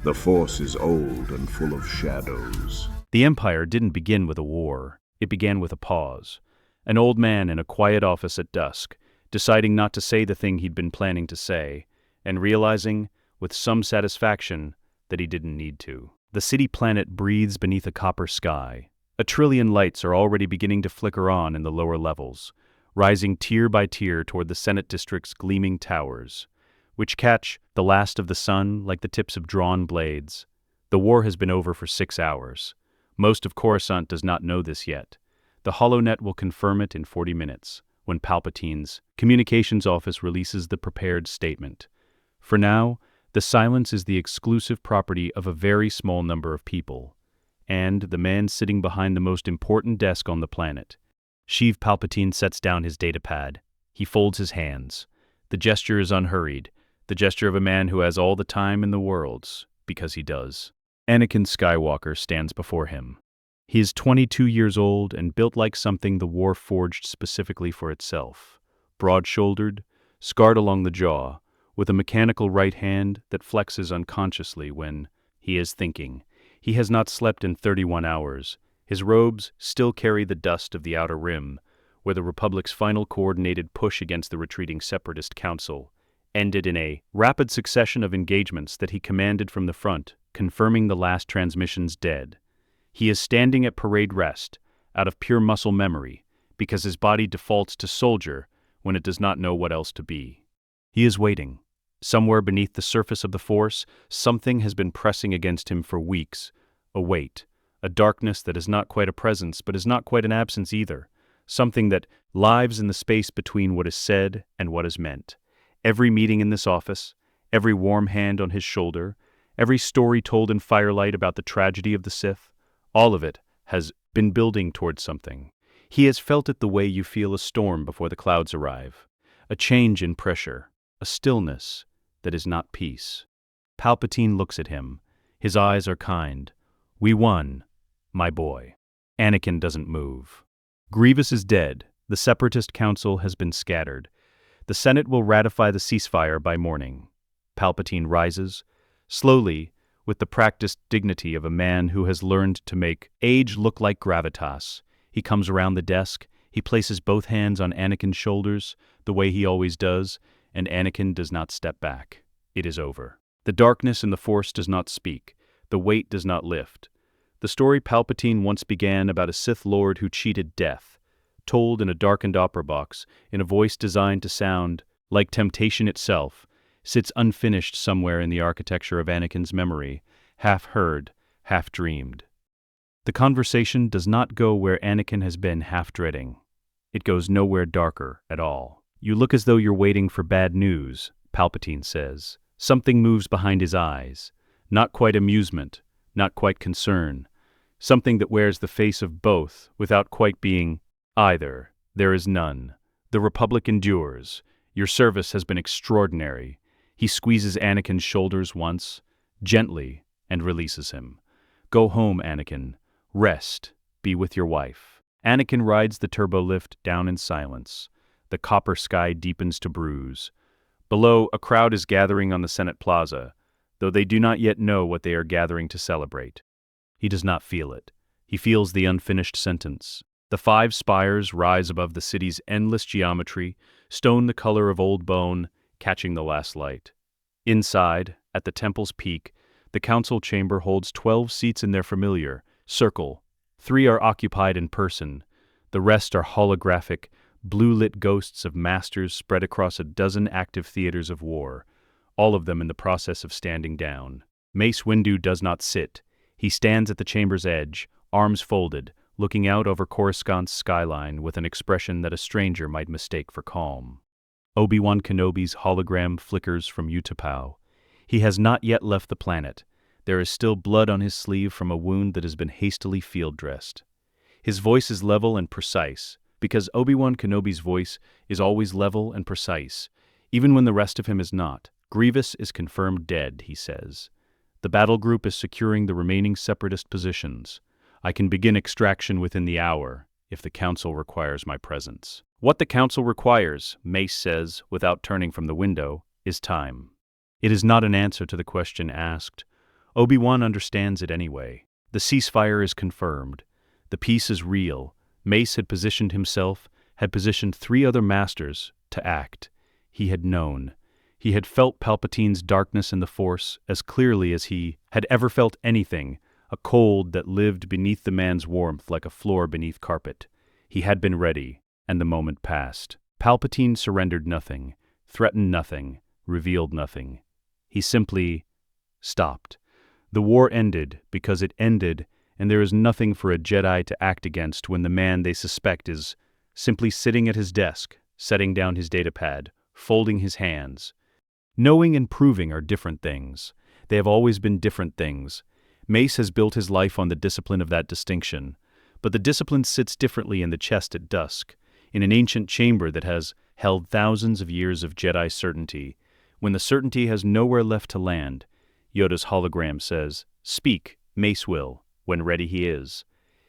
The Force is old and full of shadows. The Empire didn't begin with a war. It began with a pause. An old man in a quiet office at dusk, deciding not to say the thing he'd been planning to say, and realizing, with some satisfaction, that he didn't need to. The city planet breathes beneath a copper sky. 1,000,000,000 lights are already beginning to flicker on in the lower levels, rising tier by tier toward the Senate District's gleaming towers, which catch the last of the sun like the tips of drawn blades. The war has been over for 6 hours. Most of Coruscant does not know this yet. The HoloNet will confirm it in 40 minutes, when Palpatine's communications office releases the prepared statement. For now, the silence is the exclusive property of a very small number of people, and the man sitting behind the most important desk on the planet. Sheev Palpatine sets down his datapad. He folds his hands. The gesture is unhurried, the gesture of a man who has all the time in the world, because he does. Anakin Skywalker stands before him. He is 22 years old and built like something the war forged specifically for itself. Broad-shouldered, scarred along the jaw, with a mechanical right hand that flexes unconsciously when he is thinking. He has not slept in 31 hours. His robes still carry the dust of the Outer Rim, where the Republic's final coordinated push against the retreating Separatist Council ended in a rapid succession of engagements that he commanded from the front, confirming the last transmissions dead. He is standing at parade rest, out of pure muscle memory, because his body defaults to soldier when it does not know what else to be. He is waiting. Somewhere beneath the surface of the Force, something has been pressing against him for weeks. A weight, a darkness that is not quite a presence but is not quite an absence either. Something that lives in the space between what is said and what is meant. Every meeting in this office, every warm hand on his shoulder, every story told in firelight about the tragedy of the Sith, all of it has been building towards something. He has felt it the way you feel a storm before the clouds arrive. A change in pressure, a stillness that is not peace. Palpatine looks at him. His eyes are kind. "We won, my boy." Anakin doesn't move. Grievous is dead. The Separatist Council has been scattered. The Senate will ratify the ceasefire by morning. Palpatine rises, slowly, with the practiced dignity of a man who has learned to make age look like gravitas. He comes around the desk. He places both hands on Anakin's shoulders, the way he always does, and Anakin does not step back. It is over. The darkness in the Force does not speak. The weight does not lift. The story Palpatine once began about a Sith Lord who cheated death, told in a darkened opera box, in a voice designed to sound like temptation itself, sits unfinished somewhere in the architecture of Anakin's memory, half heard, half dreamed. The conversation does not go where Anakin has been half dreading. It goes nowhere darker at all. "You look as though you're waiting for bad news," Palpatine says. Something moves behind his eyes. Not quite amusement, not quite concern. Something that wears the face of both without quite being either. There is none. The Republic endures. Your service has been extraordinary. He squeezes Anakin's shoulders once, gently, and releases him. "Go home, Anakin. Rest. Be with your wife." Anakin rides the turbo lift down in silence. The copper sky deepens to bruise. Below, a crowd is gathering on the Senate Plaza, though they do not yet know what they are gathering to celebrate. He does not feel it. He feels the unfinished sentence. The 5 spires rise above the city's endless geometry, stone the color of old bone, catching the last light. Inside, at the temple's peak, the council chamber holds 12 seats in their familiar circle. 3 are occupied in person. The rest are holographic, blue-lit ghosts of masters spread across a dozen active theaters of war, all of them in the process of standing down. Mace Windu does not sit. He stands at the chamber's edge, arms folded, looking out over Coruscant's skyline with an expression that a stranger might mistake for calm. Obi-Wan Kenobi's hologram flickers from Utapau. He has not yet left the planet. There is still blood on his sleeve from a wound that has been hastily field-dressed. His voice is level and precise, because Obi-Wan Kenobi's voice is always level and precise, even when the rest of him is not. "Grievous is confirmed dead," he says. "The battle group is securing the remaining Separatist positions. I can begin extraction within the hour, if the Council requires my presence." What the Council requires, Mace says, without turning from the window, is time. It is not an answer to the question asked. Obi-Wan understands it anyway. The ceasefire is confirmed. The peace is real. Mace had positioned himself, had positioned 3 other masters to act. He had known. He had felt Palpatine's darkness in the Force as clearly as he had ever felt anything, a cold that lived beneath the man's warmth like a floor beneath carpet. He had been ready, and the moment passed. Palpatine surrendered nothing, threatened nothing, revealed nothing. He simply stopped. The war ended because it ended, and there is nothing for a Jedi to act against when the man they suspect is simply sitting at his desk, setting down his datapad, folding his hands. Knowing and proving are different things. They have always been different things. Mace has built his life on the discipline of that distinction, but the discipline sits differently in the chest at dusk, in an ancient chamber that has held thousands of years of Jedi certainty. When the certainty has nowhere left to land, Yoda's hologram says, "Speak, Mace will, when ready he is."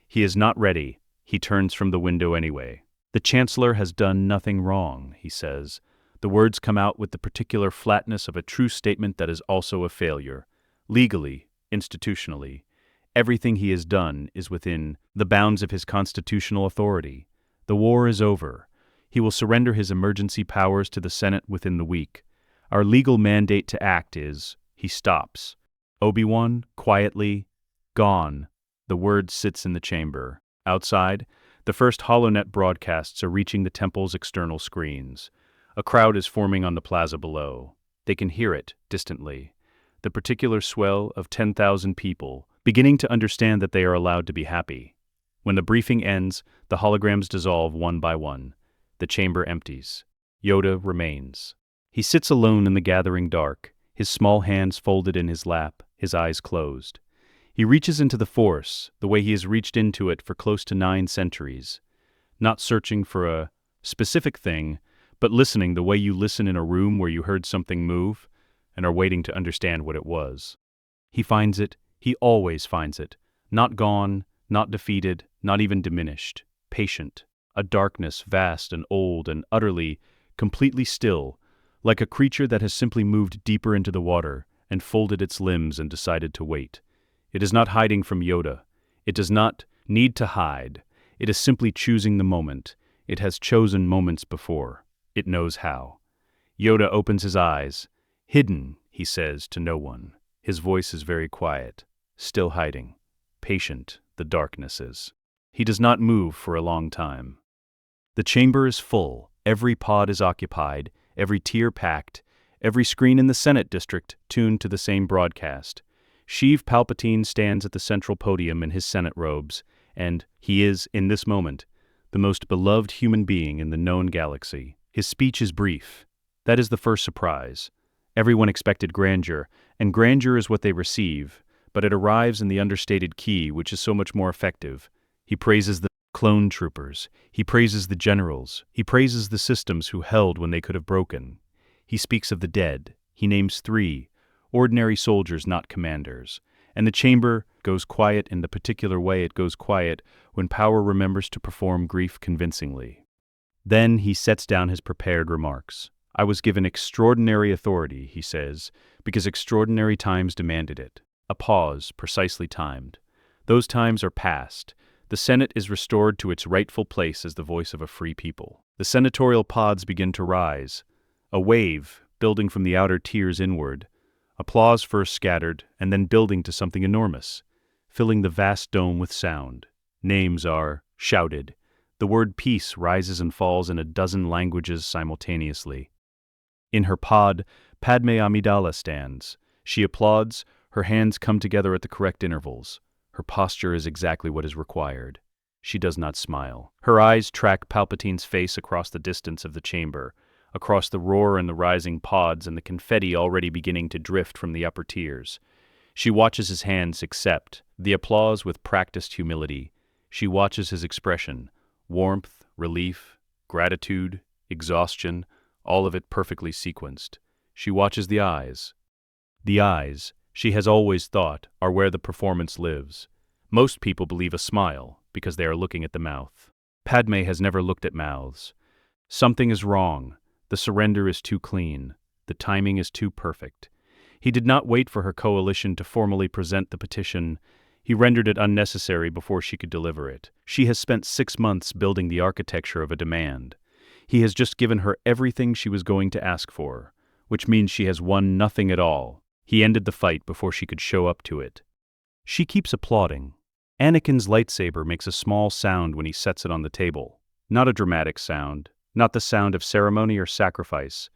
He is not ready. He turns from the window anyway. "The Chancellor has done nothing wrong," he says. The words come out with the particular flatness of a true statement that is also a failure. Legally, institutionally, everything he has done is within the bounds of his constitutional authority. The war is over. He will surrender his emergency powers to the Senate within the week. Our legal mandate to act is, he stops. Obi-Wan, quietly, gone. The word sits in the chamber. Outside, the first HoloNet broadcasts are reaching the temple's external screens. A crowd is forming on the plaza below. They can hear it, distantly. The particular swell of 10,000 people, beginning to understand that they are allowed to be happy. When the briefing ends, the holograms dissolve one by one. The chamber empties. Yoda remains. He sits alone in the gathering dark, his small hands folded in his lap, his eyes closed. He reaches into the Force, the way he has reached into it for close to 9 centuries. Not searching for a specific thing, but listening the way you listen in a room where you heard something move and are waiting to understand what it was. He finds it, he always finds it, not gone, not defeated, not even diminished, patient, a darkness vast and old and utterly, completely still, like a creature that has simply moved deeper into the water and folded its limbs and decided to wait. It is not hiding from Yoda. It does not need to hide. It is simply choosing the moment. It has chosen moments before. It knows how. Yoda opens his eyes. "Hidden," he says to no one. His voice is very quiet, still hiding. Patient, the darkness is. He does not move for a long time. The chamber is full. Every pod is occupied, every tier packed, every screen in the Senate district tuned to the same broadcast. Sheev Palpatine stands at the central podium in his Senate robes, and he is, in this moment, the most beloved human being in the known galaxy. His speech is brief. That is the first surprise. Everyone expected grandeur, and grandeur is what they receive, but it arrives in the understated key, which is so much more effective. He praises the clone troopers. He praises the generals. He praises the systems who held when they could have broken. He speaks of the dead. He names 3, ordinary soldiers, not commanders. And the chamber goes quiet in the particular way it goes quiet when power remembers to perform grief convincingly. Then he sets down his prepared remarks. "I was given extraordinary authority," he says, "because extraordinary times demanded it." A pause, precisely timed. Those times are past. The Senate is restored to its rightful place as the voice of a free people. The senatorial pods begin to rise. A wave, building from the outer tiers inward. Applause first scattered, and then building to something enormous, filling the vast dome with sound. Names are shouted. The word peace rises and falls in a dozen languages simultaneously. In her pod, Padmé Amidala stands. She applauds, her hands come together at the correct intervals. Her posture is exactly what is required. She does not smile. Her eyes track Palpatine's face across the distance of the chamber, across the roar and the rising pods and the confetti already beginning to drift from the upper tiers. She watches his hands accept the applause with practiced humility. She watches his expression, warmth, relief, gratitude, exhaustion, all of it perfectly sequenced. She watches the eyes. The eyes, she has always thought, are where the performance lives. Most people believe a smile because they are looking at the mouth. Padmé has never looked at mouths. Something is wrong. The surrender is too clean. The timing is too perfect. He did not wait for her coalition to formally present the petition. He rendered it unnecessary before she could deliver it. She has spent 6 months building the architecture of a demand. He has just given her everything she was going to ask for, which means she has won nothing at all. He ended the fight before she could show up to it. She keeps applauding. Anakin's lightsaber makes a small sound when he sets it on the table. Not a dramatic sound, not the sound of ceremony or sacrifice,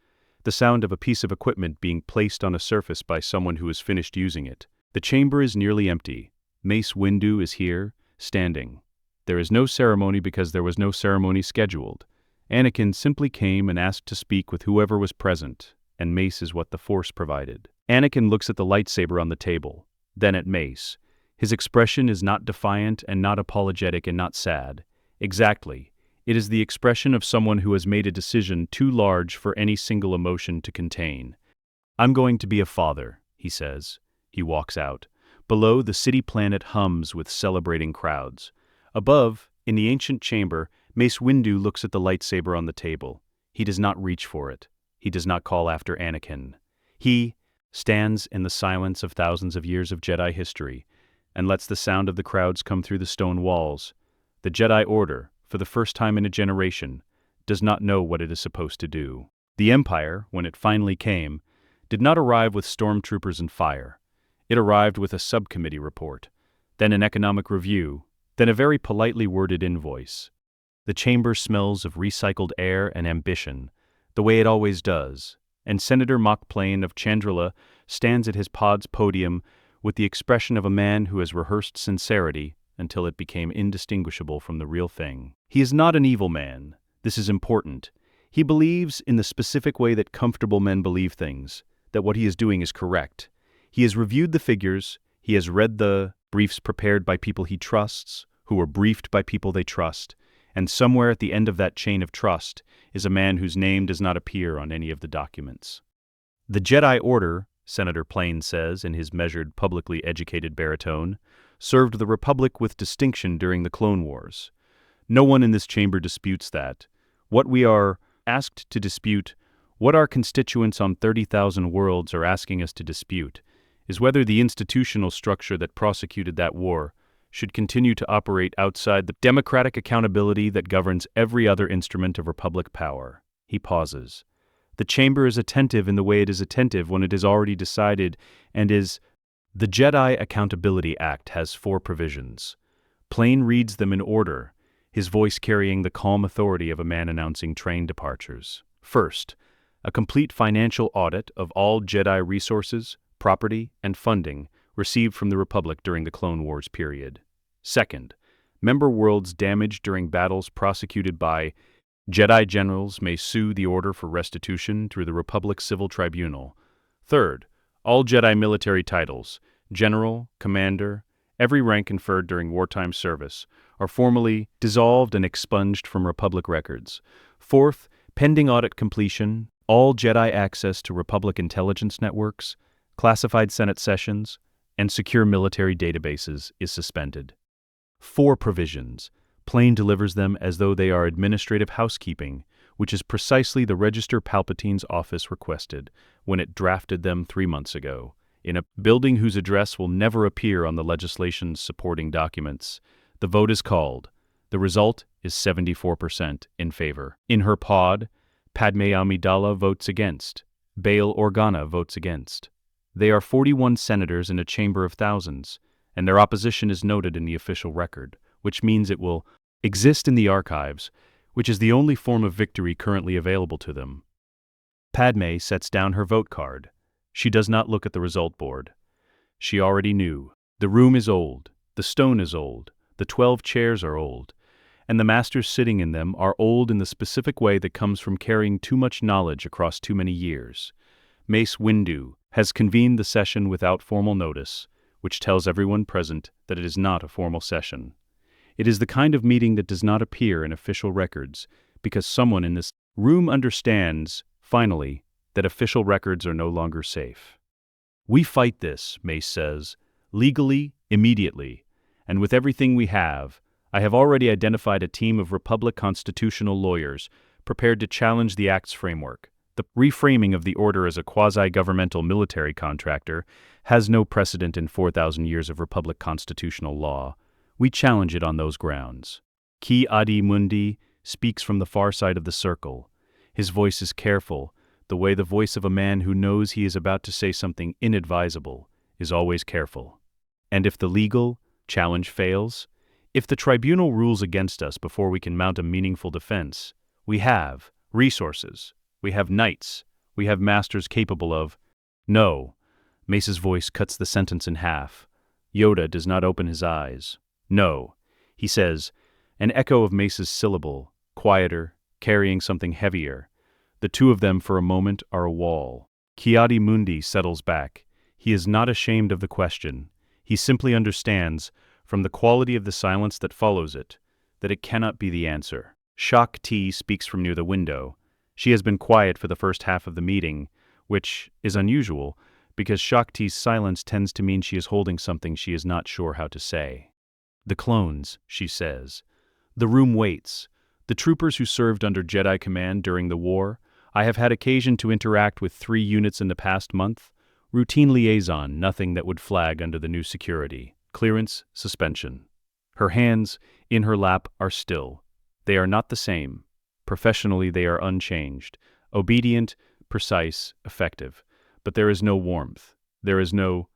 the sound of a piece of equipment being placed on a surface by someone who has finished using it. The chamber is nearly empty. Mace Windu is here, standing. There is no ceremony because there was no ceremony scheduled. Anakin simply came and asked to speak with whoever was present, and Mace is what the Force provided. Anakin looks at the lightsaber on the table, then at Mace. His expression is not defiant and not apologetic and not sad. Exactly. It is the expression of someone who has made a decision too large for any single emotion to contain. "I'm going to be a father," he says. He walks out. Below, the city planet hums with celebrating crowds. Above, in the ancient chamber, Mace Windu looks at the lightsaber on the table. He does not reach for it. He does not call after Anakin. He stands in the silence of thousands of years of Jedi history and lets the sound of the crowds come through the stone walls. The Jedi Order, for the first time in a generation, does not know what it is supposed to do. The Empire, when it finally came, did not arrive with stormtroopers and fire. It arrived with a subcommittee report, then an economic review, then a very politely worded invoice. The chamber smells of recycled air and ambition, the way it always does, and Senator Mockplane of Chandrila stands at his pod's podium with the expression of a man who has rehearsed sincerity until it became indistinguishable from the real thing. He is not an evil man. This is important. He believes in the specific way that comfortable men believe things, that what he is doing is correct. He has reviewed the figures, he has read the briefs prepared by people he trusts, who were briefed by people they trust, and somewhere at the end of that chain of trust is a man whose name does not appear on any of the documents. The Jedi Order, Senator Plane says in his measured, publicly educated baritone, served the Republic with distinction during the Clone Wars. No one in this chamber disputes that. What we are asked to dispute, what our constituents on 30,000 worlds are asking us to dispute, is whether the institutional structure that prosecuted that war should continue to operate outside the democratic accountability that governs every other instrument of Republic power. He pauses. The chamber is attentive in the way it is attentive when it is already decided and is. The Jedi Accountability Act has 4 provisions. Plane reads them in order, his voice carrying the calm authority of a man announcing train departures. First, a complete financial audit of all Jedi resources, property, and funding received from the Republic during the Clone Wars period. Second, member worlds damaged during battles prosecuted by Jedi generals may sue the Order for restitution through the Republic Civil Tribunal. Third, all Jedi military titles, general, commander, every rank conferred during wartime service, are formally dissolved and expunged from Republic records. Fourth, pending audit completion, all Jedi access to Republic intelligence networks, classified Senate sessions, and secure military databases is suspended. 4 provisions. Plane delivers them as though they are administrative housekeeping, which is precisely the Register Palpatine's office requested when it drafted them 3 months ago, in a building whose address will never appear on the legislation's supporting documents. The vote is called. The result is 74% in favor. In her pod, Padmé Amidala votes against. Bail Organa votes against. They are 41 senators in a chamber of thousands, and their opposition is noted in the official record, which means it will exist in the archives, which is the only form of victory currently available to them. Padmé sets down her vote card. She does not look at the result board. She already knew. The room is old, the stone is old, the 12 chairs are old, and the masters sitting in them are old in the specific way that comes from carrying too much knowledge across too many years. Mace Windu has convened the session without formal notice, which tells everyone present that it is not a formal session. It is the kind of meeting that does not appear in official records, because someone in this room understands, finally, that official records are no longer safe. We fight this, Mace says, legally, immediately, and with everything we have. I have already identified a team of Republic constitutional lawyers prepared to challenge the Act's framework. The reframing of the Order as a quasi-governmental military contractor has no precedent in 4,000 years of Republic constitutional law. We challenge it on those grounds. Ki-Adi-Mundi speaks from the far side of the circle. His voice is careful, the way the voice of a man who knows he is about to say something inadvisable is always careful. And if the legal challenge fails, if the tribunal rules against us before we can mount a meaningful defense, we have resources, we have knights, we have masters capable of— No. Mace's voice cuts the sentence in half. Yoda does not open his eyes. No, he says, an echo of Mace's syllable, quieter, carrying something heavier. The two of them for a moment are a wall. Ki-Adi-Mundi settles back. He is not ashamed of the question. He simply understands, from the quality of the silence that follows it, that it cannot be the answer. Shak-Ti speaks from near the window. She has been quiet for the first half of the meeting, which is unusual, because Shak-Ti's silence tends to mean she is holding something she is not sure how to say. The clones, she says. The room waits. The troopers who served under Jedi command during the war. I have had occasion to interact with 3 units in the past month. Routine liaison, nothing that would flag under the new security. Clearance, suspension. Her hands, in her lap, are still. They are not the same. Professionally, they are unchanged. Obedient, precise, effective. But there is no warmth. There is no—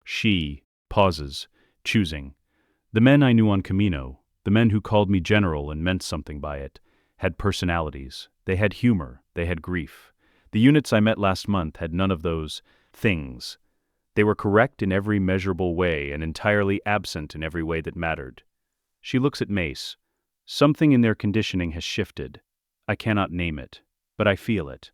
She pauses, choosing. The men I knew on Camino, the men who called me general and meant something by it, had personalities. They had humor. They had grief. The units I met last month had none of those things. They were correct in every measurable way and entirely absent in every way that mattered. She looks at Mace. Something in their conditioning has shifted. I cannot name it, but I feel it.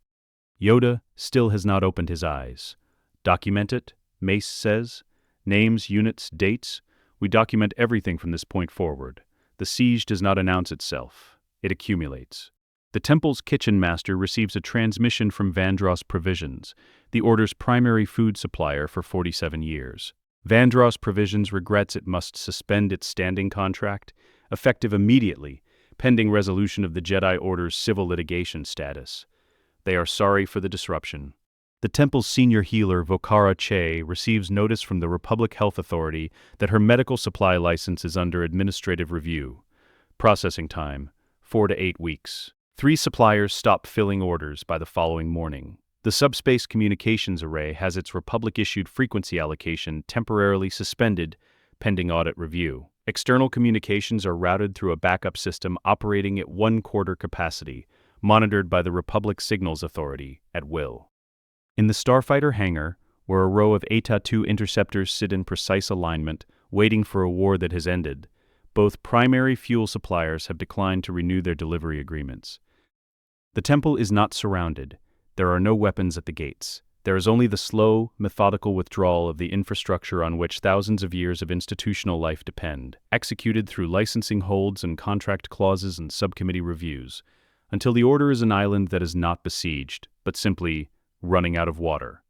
Yoda still has not opened his eyes. Document it, Mace says. Names, units, dates. We document everything from this point forward. The siege does not announce itself. It accumulates. The temple's kitchen master receives a transmission from Vandross Provisions, the Order's primary food supplier for 47 years. Vandross Provisions regrets it must suspend its standing contract, effective immediately, pending resolution of the Jedi Order's civil litigation status. They are sorry for the disruption. The temple's senior healer, Vokara Che, receives notice from the Republic Health Authority that her medical supply license is under administrative review. Processing time, 4 to 8 weeks. 3 suppliers stop filling orders by the following morning. The subspace communications array has its Republic-issued frequency allocation temporarily suspended, pending audit review. External communications are routed through a backup system operating at 1/4 capacity, monitored by the Republic Signals Authority, at will. In the Starfighter hangar, where a row of Eta-2 interceptors sit in precise alignment, waiting for a war that has ended, both primary fuel suppliers have declined to renew their delivery agreements. The temple is not surrounded. There are no weapons at the gates. There is only the slow, methodical withdrawal of the infrastructure on which thousands of years of institutional life depend, executed through licensing holds and contract clauses and subcommittee reviews, until the Order is an island that is not besieged, but simply running out of water.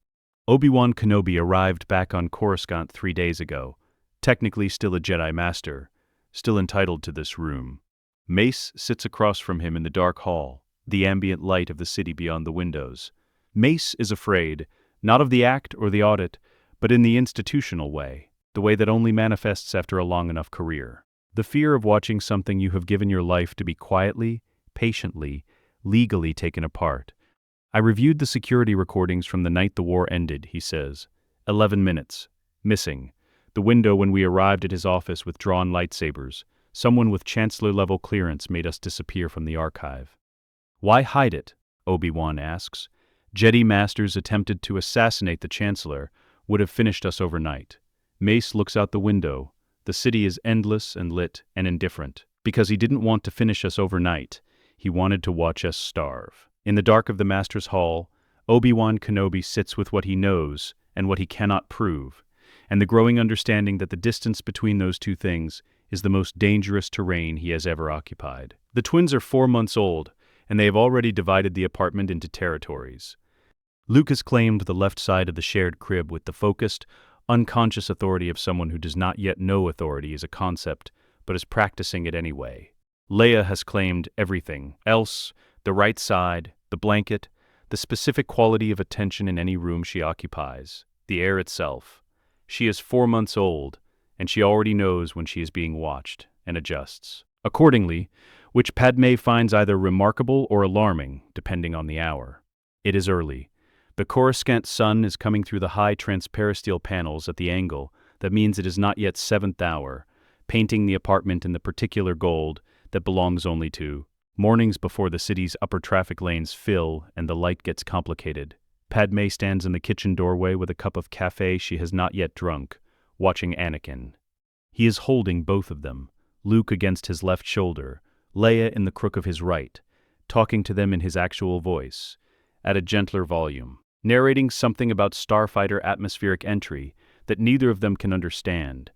Obi-Wan Kenobi arrived back on Coruscant 3 days ago, technically still a Jedi Master, still entitled to this room. Mace sits across from him in the dark hall, the ambient light of the city beyond the windows. Mace is afraid, not of the act or the audit, but in the institutional way, the way that only manifests after a long enough career. The fear of watching something you have given your life to be quietly, patiently, legally taken apart. I reviewed the security recordings from the night the war ended, he says. 11 minutes. Missing. The window when we arrived at his office with drawn lightsabers. Someone with Chancellor-level clearance made us disappear from the archive. Why hide it? Obi-Wan asks. Jedi Masters attempted to assassinate the Chancellor, would have finished us overnight. Mace looks out the window. The city is endless and lit and indifferent. Because he didn't want to finish us overnight, he wanted to watch us starve. In the dark of the Master's Hall, Obi-Wan Kenobi sits with what he knows and what he cannot prove, and the growing understanding that the distance between those two things is the most dangerous terrain he has ever occupied. The twins are 4 months old, and they have already divided the apartment into territories. Luke has claimed the left side of the shared crib with the focused, unconscious authority of someone who does not yet know authority is a concept, but is practicing it anyway. Leia has claimed everything else, the right side, the blanket, the specific quality of attention in any room she occupies, the air itself. She is 4 months old, and she already knows when she is being watched, and adjusts accordingly, which Padmé finds either remarkable or alarming, depending on the hour. It is early. The Coruscant sun is coming through the high transparisteel panels at the angle that means it is not yet 7th hour, painting the apartment in the particular gold that belongs only to mornings before the city's upper traffic lanes fill and the light gets complicated. Padmé stands in the kitchen doorway with a cup of café she has not yet drunk, watching Anakin. He is holding both of them, Luke against his left shoulder, Leia in the crook of his right, talking to them in his actual voice, at a gentler volume, narrating something about starfighter atmospheric entry that neither of them can understand,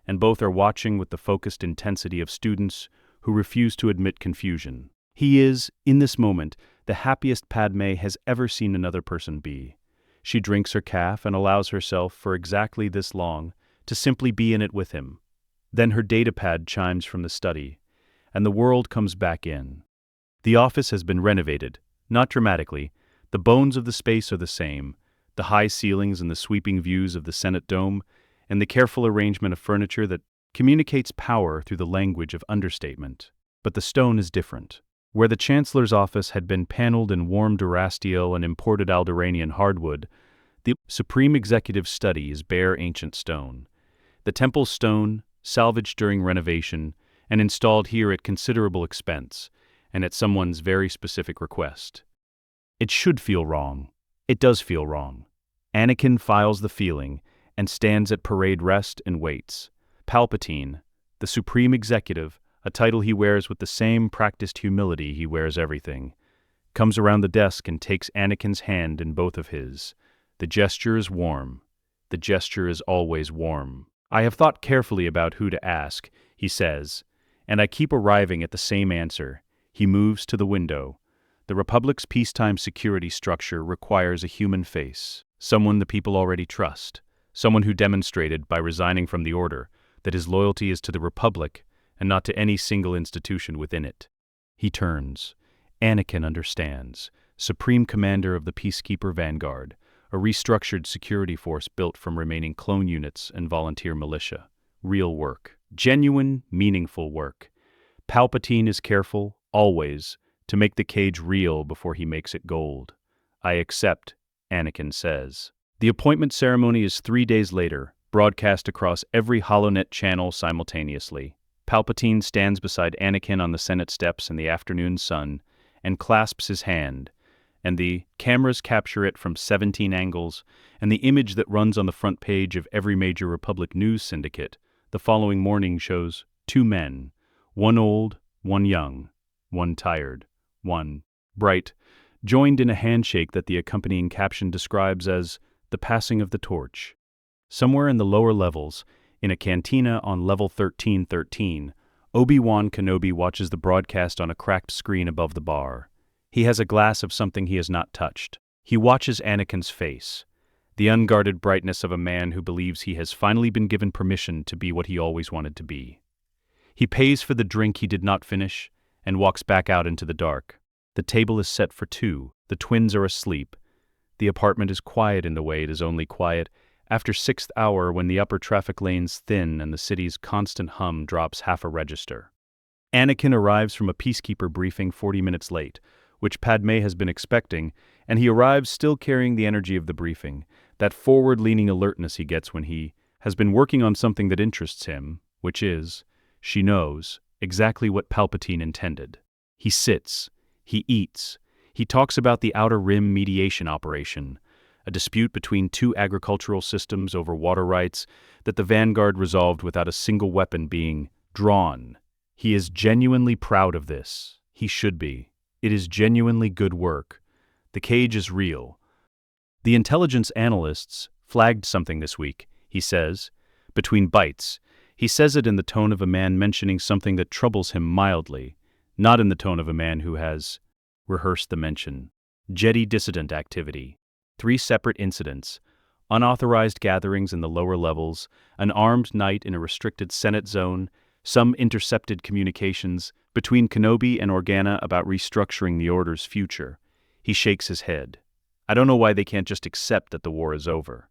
and both are watching with the focused intensity of students who refuse to admit confusion. He is, in this moment, the happiest Padmé has ever seen another person be. She drinks her caf and allows herself, for exactly this long, to simply be in it with him. Then her datapad chimes from the study, and the world comes back in. The office has been renovated, not dramatically. The bones of the space are the same, the high ceilings and the sweeping views of the Senate dome, and the careful arrangement of furniture that communicates power through the language of understatement. But the stone is different. Where the Chancellor's office had been paneled in warm Durasteel and imported Alderaanian hardwood, the Supreme Executive's study is bare ancient stone. The temple's stone, salvaged during renovation, and installed here at considerable expense, and at someone's very specific request. It should feel wrong. It does feel wrong. Anakin files the feeling, and stands at parade rest and waits. Palpatine, the Supreme Executive, a title he wears with the same practiced humility he wears everything, comes around the desk and takes Anakin's hand in both of his. The gesture is warm. The gesture is always warm. I have thought carefully about who to ask, he says, and I keep arriving at the same answer. He moves to the window. The Republic's peacetime security structure requires a human face, someone the people already trust, someone who demonstrated, by resigning from the Order, that his loyalty is to the Republic and not to any single institution within it. He turns. Anakin understands, Supreme Commander of the Peacekeeper Vanguard, a restructured security force built from remaining clone units and volunteer militia. Real work. Genuine, meaningful work. Palpatine is careful, always, to make the cage real before he makes it gold. I accept, Anakin says. The appointment ceremony is 3 days later, broadcast across every HoloNet channel simultaneously. Palpatine stands beside Anakin on the Senate steps in the afternoon sun and clasps his hand, and the cameras capture it from 17 angles, and the image that runs on the front page of every major Republic news syndicate the following morning shows 2 men, one old, one young, one tired, one bright, joined in a handshake that the accompanying caption describes as the passing of the torch. Somewhere in the lower levels, in a cantina on level 1313, Obi-Wan Kenobi watches the broadcast on a cracked screen above the bar. He has a glass of something he has not touched. He watches Anakin's face, the unguarded brightness of a man who believes he has finally been given permission to be what he always wanted to be. He pays for the drink he did not finish and walks back out into the dark. The table is set for 2. The twins are asleep. The apartment is quiet in the way it is only quiet after 6th hour when the upper traffic lanes thin and the city's constant hum drops half a register. Anakin arrives from a peacekeeper briefing 40 minutes late, which Padmé has been expecting, and he arrives still carrying the energy of the briefing, that forward-leaning alertness he gets when he has been working on something that interests him, which is, she knows, exactly what Palpatine intended. He sits, he eats, he talks about the Outer Rim mediation operation, a dispute between 2 agricultural systems over water rights that the Vanguard resolved without a single weapon being drawn. He is genuinely proud of this. He should be. It is genuinely good work. The cage is real. The intelligence analysts flagged something this week, he says. Between bites, he says it in the tone of a man mentioning something that troubles him mildly, not in the tone of a man who has rehearsed the mention. Jedi dissident activity. 3 separate incidents, unauthorized gatherings in the lower levels, an armed night in a restricted Senate zone, some intercepted communications between Kenobi and Organa about restructuring the Order's future. He shakes his head. I don't know why they can't just accept that the war is over.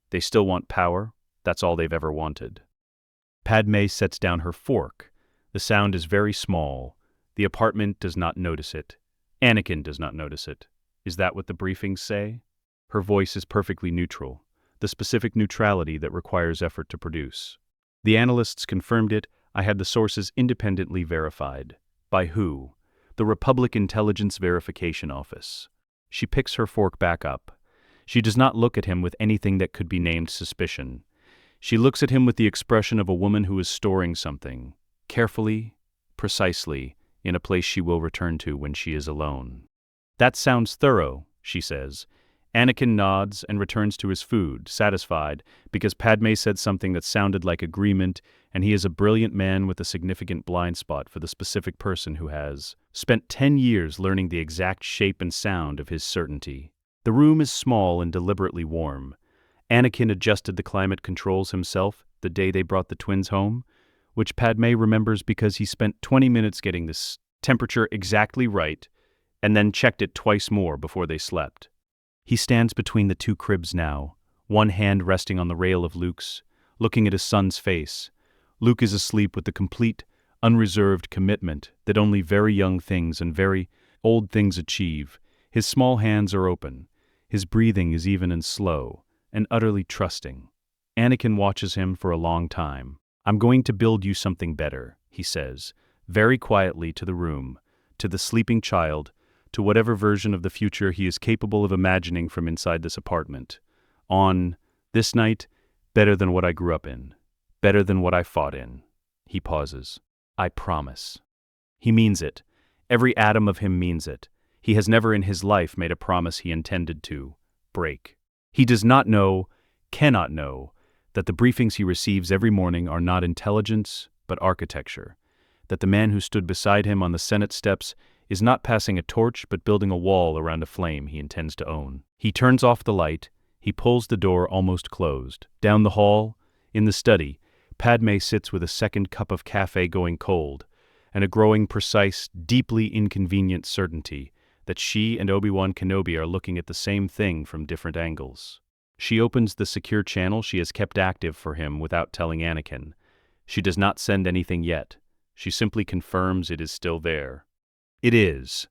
They still want power. That's all they've ever wanted. Padmé sets down her fork. The sound is very small. The apartment does not notice it. Anakin does not notice it. Is that what the briefings say? Her voice is perfectly neutral, the specific neutrality that requires effort to produce. The analysts confirmed it. I had the sources independently verified. By who? The Republic Intelligence Verification Office. She picks her fork back up. She does not look at him with anything that could be named suspicion. She looks at him with the expression of a woman who is storing something, carefully, precisely, in a place she will return to when she is alone. That sounds thorough, she says. Anakin nods and returns to his food, satisfied, because Padmé said something that sounded like agreement, and he is a brilliant man with a significant blind spot for the specific person who has spent 10 years learning the exact shape and sound of his certainty. The room is small and deliberately warm. Anakin adjusted the climate controls himself the day they brought the twins home, which Padmé remembers because he spent 20 minutes getting this temperature exactly right and then checked it twice more before they slept. He stands between the two cribs now, one hand resting on the rail of Luke's, looking at his son's face. Luke is asleep with the complete, unreserved commitment that only very young things and very old things achieve. His small hands are open. His breathing is even and slow, and utterly trusting. Anakin watches him for a long time. I'm going to build you something better, he says, very quietly to the room, to the sleeping child, to whatever version of the future he is capable of imagining from inside this apartment. On this night, better than what I grew up in, better than what I fought in. He pauses. I promise. He means it. Every atom of him means it. He has never in his life made a promise he intended to break. He does not know, cannot know, that the briefings he receives every morning are not intelligence, but architecture, that the man who stood beside him on the Senate steps is not passing a torch but building a wall around a flame he intends to own. He turns off the light. He pulls the door almost closed. Down the hall, in the study, Padmé sits with a second cup of cafe going cold, and a growing precise, deeply inconvenient certainty that she and Obi-Wan Kenobi are looking at the same thing from different angles. She opens the secure channel she has kept active for him without telling Anakin. She does not send anything yet. She simply confirms it is still there. It is.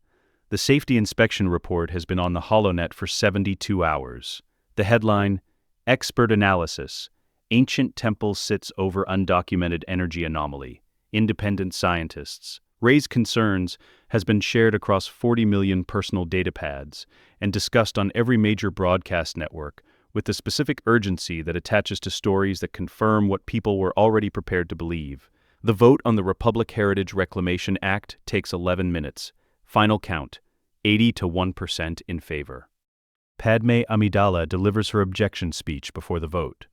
The safety inspection report has been on the HoloNet for 72 hours. The headline, Expert Analysis, Ancient Temple Sits Over Undocumented Energy Anomaly. Independent scientists raise concerns, has been shared across 40 million personal data pads and discussed on every major broadcast network with the specific urgency that attaches to stories that confirm what people were already prepared to believe. The vote on the Republic Heritage Reclamation Act takes 11 minutes. Final count, 80% in favor. Padmé Amidala delivers her objection speech before the vote.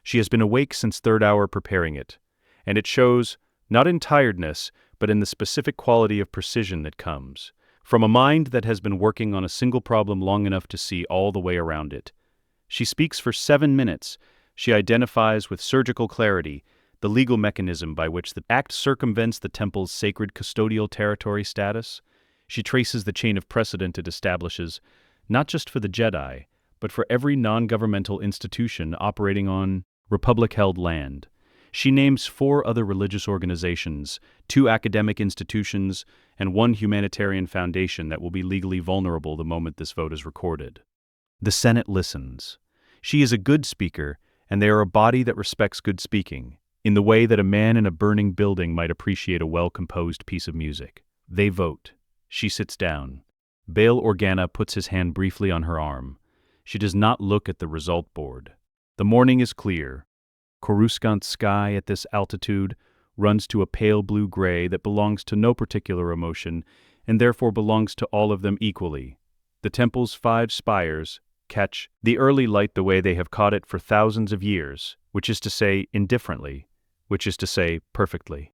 She has been awake since third hour preparing it, and it shows, not in tiredness, but in the specific quality of precision that comes from a mind that has been working on a single problem long enough to see all the way around it. She speaks for 7 minutes. She identifies with surgical clarity the legal mechanism by which the act circumvents the temple's sacred custodial territory status. She traces the chain of precedent it establishes, not just for the Jedi, but for every non-governmental institution operating on Republic-held land. She names 4 other religious organizations, 2 academic institutions, and 1 humanitarian foundation that will be legally vulnerable the moment this vote is recorded. The Senate listens. She is a good speaker, and they are a body that respects good speaking, in the way that a man in a burning building might appreciate a well-composed piece of music. They vote. She sits down. Bail Organa puts his hand briefly on her arm. She does not look at the result board. The morning is clear. Coruscant sky at this altitude runs to a pale blue-gray that belongs to no particular emotion and therefore belongs to all of them equally. The temple's 5 spires catch the early light the way they have caught it for thousands of years, which is to say indifferently, which is to say perfectly.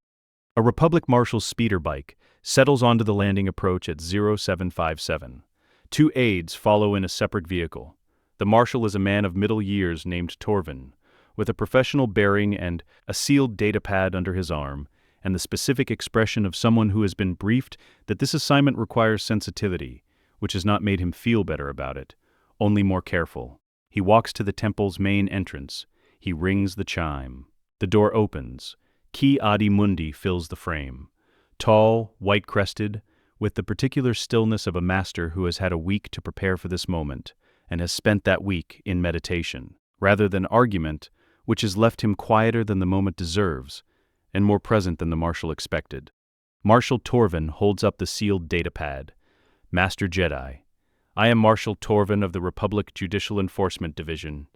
A Republic Marshal's speeder bike settles onto the landing approach at 0757. 2 aides follow in a separate vehicle. The Marshal is a man of middle years named Torvin, with a professional bearing and a sealed datapad under his arm, and the specific expression of someone who has been briefed that this assignment requires sensitivity, which has not made him feel better about it, only more careful. He walks to the temple's main entrance. He rings the chime. The door opens. Ki-Adi-Mundi fills the frame. Tall, white-crested, with the particular stillness of a master who has had a week to prepare for this moment, and has spent that week in meditation, rather than argument, which has left him quieter than the moment deserves, and more present than the Marshal expected. Marshal Torvin holds up the sealed datapad. Master Jedi, I am Marshal Torvin of the Republic Judicial Enforcement Division.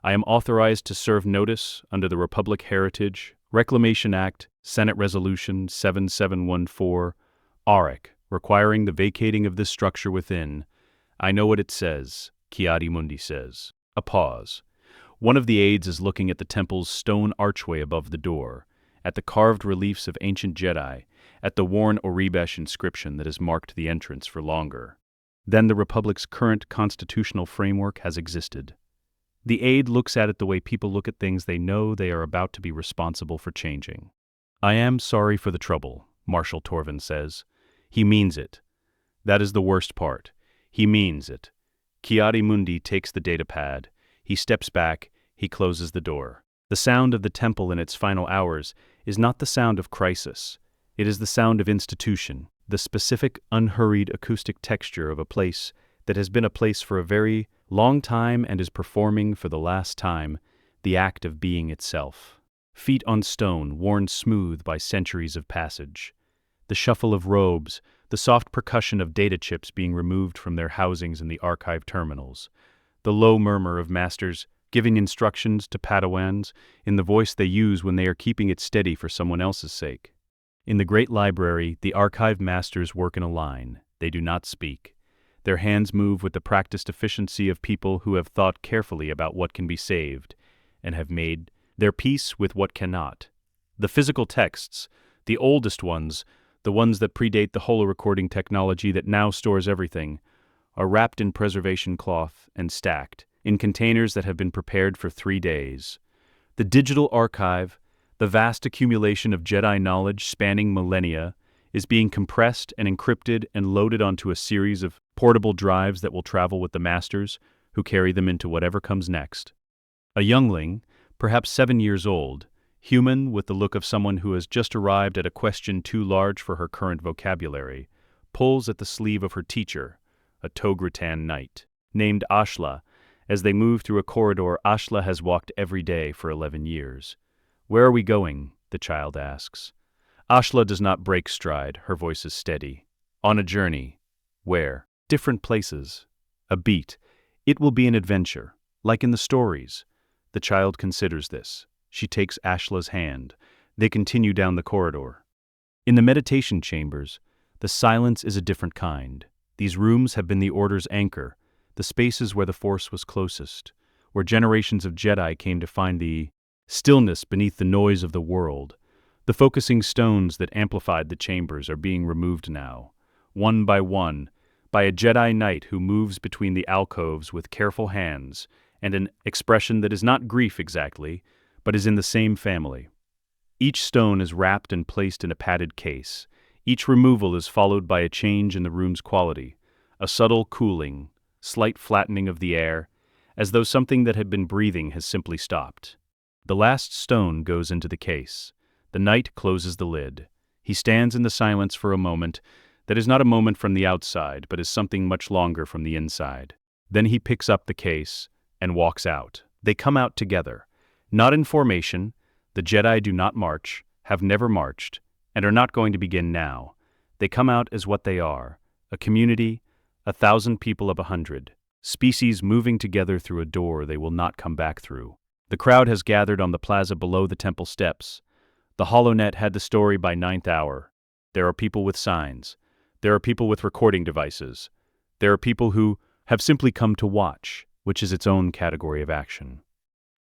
I am authorized to serve notice under the Republic Heritage Reclamation Act, Senate Resolution 7714, ARIC, requiring the vacating of this structure within. I know what it says, Ki-Adi-Mundi says. A pause. One of the aides is looking at the temple's stone archway above the door, at the carved reliefs of ancient Jedi, at the worn Oribesh inscription that has marked the entrance for longer than the Republic's current constitutional framework has existed. The aide looks at it the way people look at things they know they are about to be responsible for changing. I am sorry for the trouble, Marshal Torvin says. He means it. That is the worst part. He means it. Ki-Adi-Mundi takes the datapad. He steps back. He closes the door. The sound of the temple in its final hours is not the sound of crisis. It is the sound of institution, the specific, unhurried acoustic texture of a place that has been a place for a very long time and is performing for the last time the act of being itself. Feet on stone, worn smooth by centuries of passage. The shuffle of robes, the soft percussion of data chips being removed from their housings in the archive terminals. The low murmur of masters giving instructions to Padawans in the voice they use when they are keeping it steady for someone else's sake. In the great library, the archive masters work in a line. They do not speak. Their hands move with the practiced efficiency of people who have thought carefully about what can be saved and have made their peace with what cannot. The physical texts, the oldest ones, the ones that predate the holo-recording technology that now stores everything, are wrapped in preservation cloth and stacked in containers that have been prepared for 3 days. The digital archive, the vast accumulation of Jedi knowledge spanning millennia, is being compressed and encrypted and loaded onto a series of portable drives that will travel with the masters, who carry them into whatever comes next. A youngling, perhaps 7 years old, human with the look of someone who has just arrived at a question too large for her current vocabulary, pulls at the sleeve of her teacher, a Togrutan knight, named Ashla. As they move through a corridor Ashla has walked every day for 11 years. Where are we going? The child asks. Ashla does not break stride, her voice is steady. On a journey. Where? Different places. A beat. It will be an adventure, like in the stories. The child considers this. She takes Ashla's hand. They continue down the corridor. In the meditation chambers, the silence is a different kind. These rooms have been the Order's anchor, the spaces where the Force was closest, where generations of Jedi came to find the stillness beneath the noise of the world. The focusing stones that amplified the chambers are being removed now, one, by a Jedi Knight who moves between the alcoves with careful hands and an expression that is not grief exactly, but is in the same family. Each stone is wrapped and placed in a padded case. Each removal is followed by a change in the room's quality, a subtle cooling, slight flattening of the air, as though something that had been breathing has simply stopped. The last stone goes into the case. The knight closes the lid. He stands in the silence for a moment that is not a moment from the outside, but is something much longer from the inside. Then he picks up the case and walks out. They come out together, not in formation. The Jedi do not march, have never marched, and are not going to begin now. They come out as what they are, a community, 1,000 people of 100, species moving together through a door they will not come back through. The crowd has gathered on the plaza below the temple steps. The HoloNet had the story by 9th hour. There are people with signs. There are people with recording devices. There are people who have simply come to watch, which is its own category of action.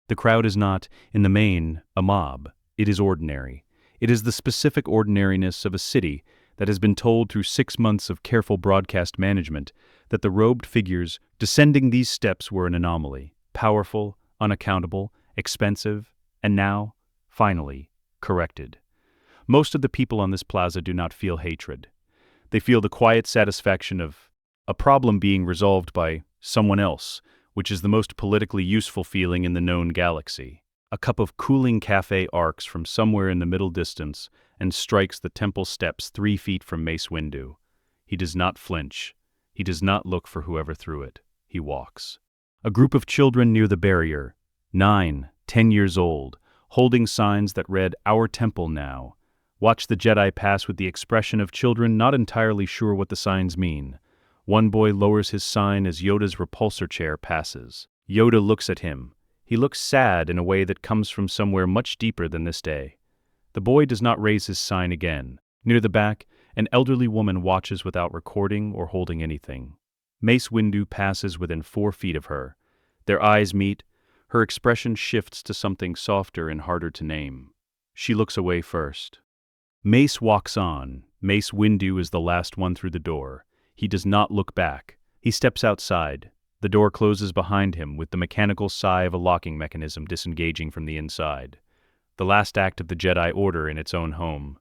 The crowd is not, in the main, a mob. It is ordinary. It is the specific ordinariness of a city that has been told through 6 months of careful broadcast management that the robed figures descending these steps were an anomaly, powerful, unaccountable, expensive, and now, finally, corrected. Most of the people on this plaza do not feel hatred. They feel the quiet satisfaction of a problem being resolved by someone else, which is the most politically useful feeling in the known galaxy. A cup of cooling cafe arcs from somewhere in the middle distance and strikes the temple steps 3 feet from Mace Windu. He does not flinch. He does not look for whoever threw it. He walks. A group of children near the barrier, 9, 10 years old, holding signs that read, "Our Temple Now," watch the Jedi pass with the expression of children not entirely sure what the signs mean. One boy lowers his sign as Yoda's repulsor chair passes. Yoda looks at him. He looks sad in a way that comes from somewhere much deeper than this day. The boy does not raise his sign again. Near the back, an elderly woman watches without recording or holding anything. Mace Windu passes within 4 feet of her. Their eyes meet. Her expression shifts to something softer and harder to name. She looks away first. Mace walks on. Mace Windu is the last one through the door. He does not look back. He steps outside. The door closes behind him with the mechanical sigh of a locking mechanism disengaging from the inside. The last act of the Jedi Order in its own home,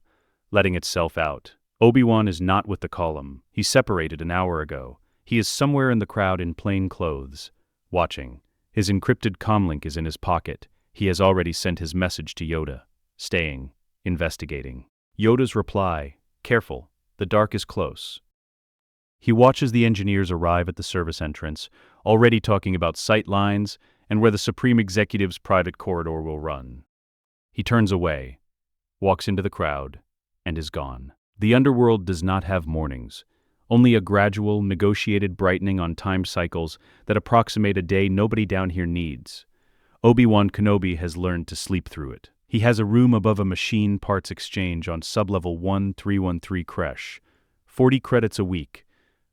letting itself out. Obi-Wan is not with the column. He separated an hour ago. He is somewhere in the crowd in plain clothes, watching. His encrypted comlink is in his pocket. He has already sent his message to Yoda. Staying. Investigating. Yoda's reply, "Careful. The dark is close." He watches the engineers arrive at the service entrance, already talking about sight lines and where the Supreme Executive's private corridor will run. He turns away, walks into the crowd, and is gone. The underworld does not have mornings, only a gradual, negotiated brightening on time cycles that approximate a day nobody down here needs. Obi-Wan Kenobi has learned to sleep through it. He has a room above a machine parts exchange on sublevel 1313 Kresh, 40 credits a week,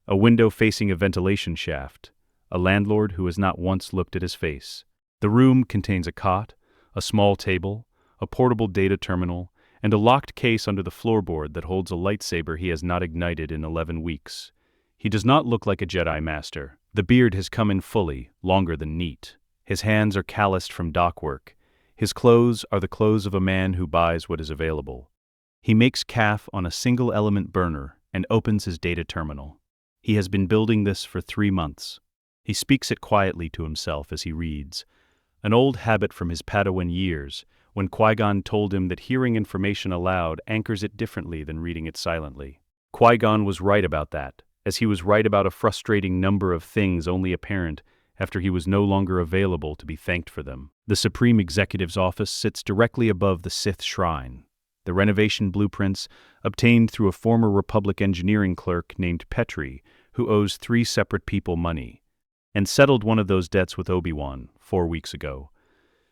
a window facing a ventilation shaft, a landlord who has not once looked at his face. The room contains a cot, a small table, a portable data terminal, and a locked case under the floorboard that holds a lightsaber he has not ignited in 11 weeks. He does not look like a Jedi Master. The beard has come in fully, longer than neat. His hands are calloused from dock work. His clothes are the clothes of a man who buys what is available. He makes calf on a single-element burner and opens his data terminal. He has been building this for 3 months. He speaks it quietly to himself as he reads, an old habit from his Padawan years, when Qui-Gon told him that hearing information aloud anchors it differently than reading it silently. Qui-Gon was right about that, as he was right about a frustrating number of things only apparent after he was no longer available to be thanked for them. The Supreme Executive's office sits directly above the Sith Shrine. The renovation blueprints, obtained through a former Republic engineering clerk named Petri, who owes 3 separate people money, and settled one of those debts with Obi-Wan 4 weeks ago,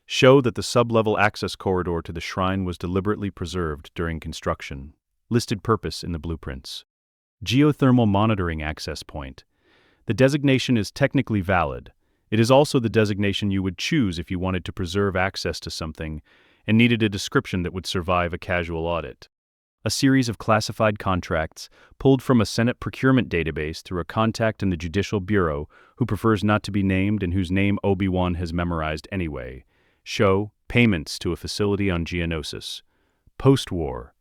show that the sub-level access corridor to the shrine was deliberately preserved during construction. Listed purpose in the blueprints. Geothermal monitoring access point. The designation is technically valid. It is also the designation you would choose if you wanted to preserve access to something and needed a description that would survive a casual audit. A series of classified contracts pulled from a Senate procurement database through a contact in the Judicial Bureau who prefers not to be named and whose name Obi-Wan has memorized anyway, show payments to a facility on Geonosis. Post-war.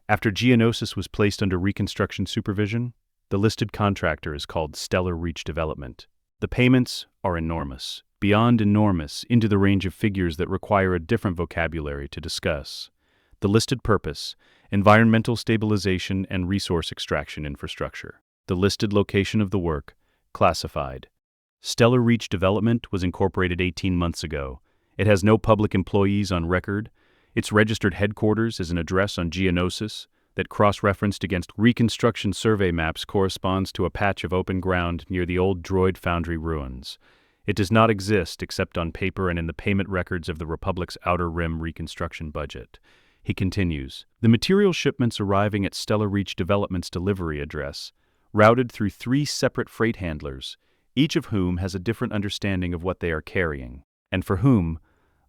After Geonosis was placed under reconstruction supervision, the listed contractor is called Stellar Reach Development. The payments are enormous, beyond enormous, into the range of figures that require a different vocabulary to discuss. The listed purpose, environmental stabilization and resource extraction infrastructure. The listed location of the work, classified. Stellar Reach Development was incorporated 18 months ago. It has no public employees on record. Its registered headquarters is an address on Geonosis that cross-referenced against reconstruction survey maps corresponds to a patch of open ground near the old droid foundry ruins. It does not exist except on paper and in the payment records of the Republic's Outer Rim reconstruction budget. He continues, the material shipments arriving at Stellar Reach Development's delivery address, routed through 3 separate freight handlers, each of whom has a different understanding of what they are carrying, and for whom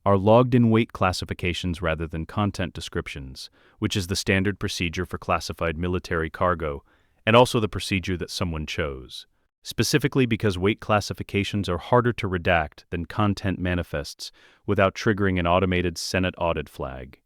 are logged-in weight classifications rather than content descriptions, which is the standard procedure for classified military cargo, and also the procedure that someone chose. Specifically because weight classifications are harder to redact than content manifests without triggering an automated Senate audit flag.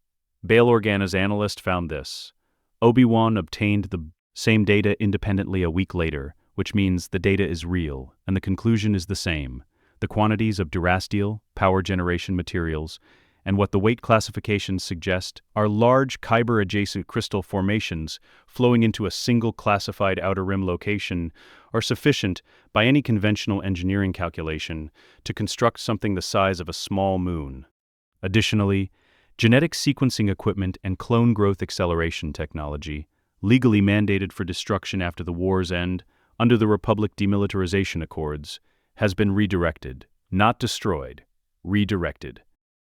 Bail Organa's analyst found this. Obi-Wan obtained the same data independently a week later, which means the data is real, and the conclusion is the same. The quantities of durasteel, power generation materials, and what the weight classifications suggest are large Kyber-adjacent crystal formations flowing into a single classified outer rim location are sufficient, by any conventional engineering calculation, to construct something the size of a small moon. Additionally, genetic sequencing equipment and clone growth acceleration technology, legally mandated for destruction after the war's end under the Republic Demilitarization Accords, has been redirected, not destroyed, redirected.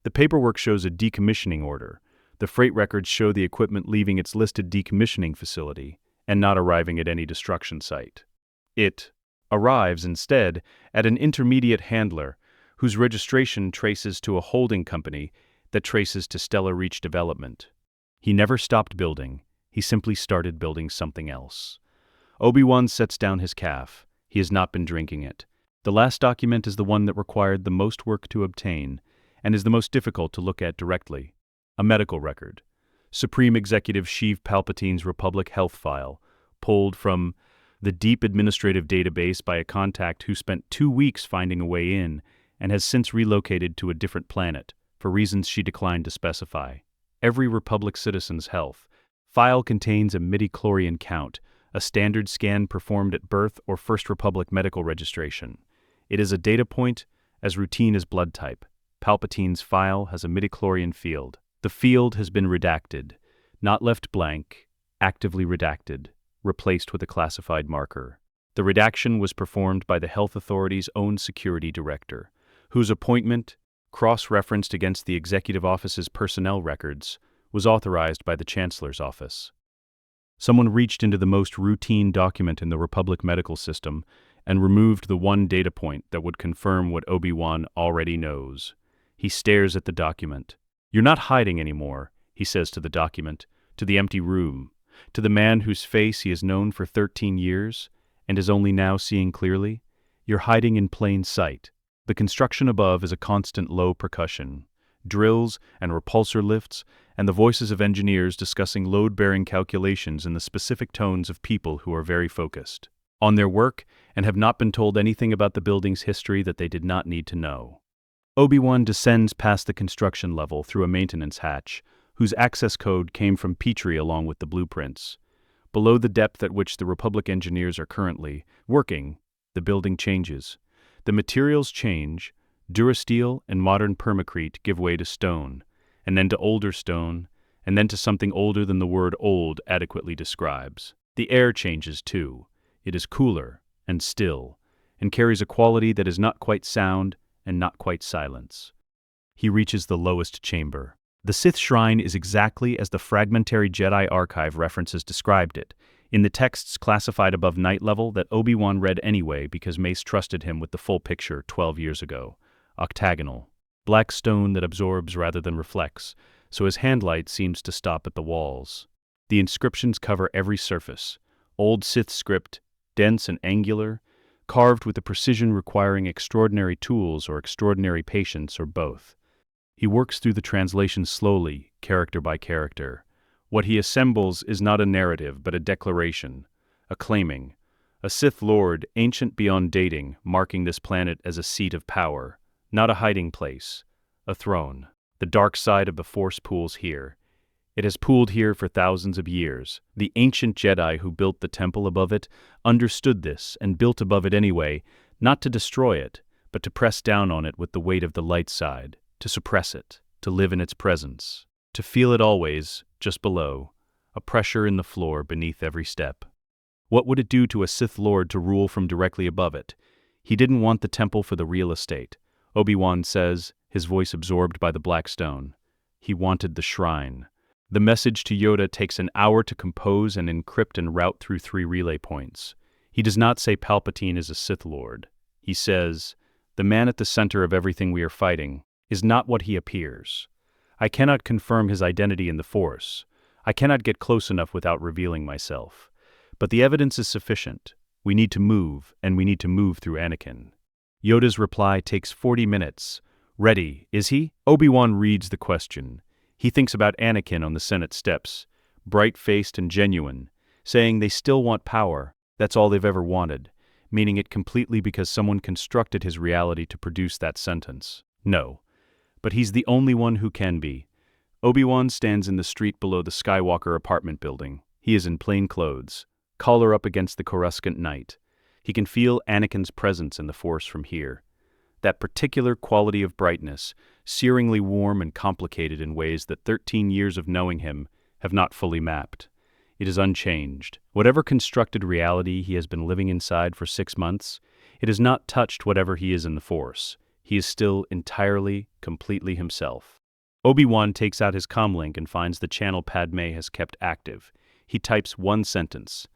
The paperwork shows a decommissioning order. The freight records show the equipment leaving its listed decommissioning facility and not arriving at any destruction site. It arrives instead at an intermediate handler whose registration traces to a holding company that traces to Stellar Reach Development. He never stopped building. He simply started building something else. Obi-Wan sets down his caf. He has not been drinking it. The last document is the one that required the most work to obtain, and is the most difficult to look at directly. A medical record. Supreme Executive Sheev Palpatine's Republic Health File, pulled from the deep administrative database by a contact who spent 2 weeks finding a way in and has since relocated to a different planet, for reasons she declined to specify. Every Republic citizen's health file contains a midi-chlorian count, a standard scan performed at birth or First Republic medical registration. It is a data point as routine as blood type. Palpatine's file has a midi-chlorian field. The field has been redacted, not left blank, actively redacted, replaced with a classified marker. The redaction was performed by the Health Authority's own security director, whose appointment, cross-referenced against the Executive Office's personnel records, was authorized by the Chancellor's office. Someone reached into the most routine document in the Republic medical system and removed the one data point that would confirm what Obi-Wan already knows. He stares at the document. "You're not hiding anymore," he says to the document, to the empty room, to the man whose face he has known for 13 years and is only now seeing clearly. "You're hiding in plain sight." The construction above is a constant low percussion. Drills and repulsor lifts, and the voices of engineers discussing load-bearing calculations in the specific tones of people who are very focused on their work and have not been told anything about the building's history that they did not need to know. Obi-Wan descends past the construction level through a maintenance hatch, whose access code came from Petrie along with the blueprints. Below the depth at which the Republic engineers are currently working, the building changes. The materials change. Durasteel and modern permacrete give way to stone, and then to older stone, and then to something older than the word old adequately describes. The air changes too. It is cooler and still, and carries a quality that is not quite sound and not quite silence. He reaches the lowest chamber. The Sith Shrine is exactly as the fragmentary Jedi archive references described it, in the texts classified above night level that Obi-Wan read anyway because Mace trusted him with the full picture 12 years ago. Octagonal. Black stone that absorbs rather than reflects, so his handlight seems to stop at the walls. The inscriptions cover every surface. Old Sith script, dense and angular, carved with a precision requiring extraordinary tools or extraordinary patience or both. He works through the translations slowly, character by character. What he assembles is not a narrative but a declaration, a claiming. A Sith Lord, ancient beyond dating, marking this planet as a seat of power. Not a hiding place, a throne. The dark side of the Force pools here. It has pooled here for thousands of years. The ancient Jedi who built the temple above it understood this and built above it anyway, not to destroy it, but to press down on it with the weight of the light side, to suppress it, to live in its presence, to feel it always, just below, a pressure in the floor beneath every step. What would it do to a Sith Lord to rule from directly above it? He didn't want the temple for the real estate. Obi-Wan says, his voice absorbed by the black stone. He wanted the shrine. The message to Yoda takes an hour to compose and encrypt and route through 3 relay points. He does not say Palpatine is a Sith Lord. He says, the man at the center of everything we are fighting is not what he appears. I cannot confirm his identity in the Force. I cannot get close enough without revealing myself. But the evidence is sufficient. We need to move, and we need to move through Anakin. Yoda's reply takes 40 minutes. Ready, is he? Obi-Wan reads the question. He thinks about Anakin on the Senate steps, bright-faced and genuine, saying they still want power. That's all they've ever wanted. meaning it completely because someone constructed his reality to produce that sentence. No. But he's the only one who can be. Obi-Wan stands in the street below the Skywalker apartment building. He is in plain clothes, collar up against the Coruscant night. He can feel Anakin's presence in the Force from here. That particular quality of brightness, searingly warm and complicated in ways that 13 years of knowing him have not fully mapped. It is unchanged. Whatever constructed reality he has been living inside for 6 months, it has not touched whatever he is in the Force. He is still entirely, completely himself. Obi-Wan takes out his comlink and finds the channel Padmé has kept active. He types one sentence.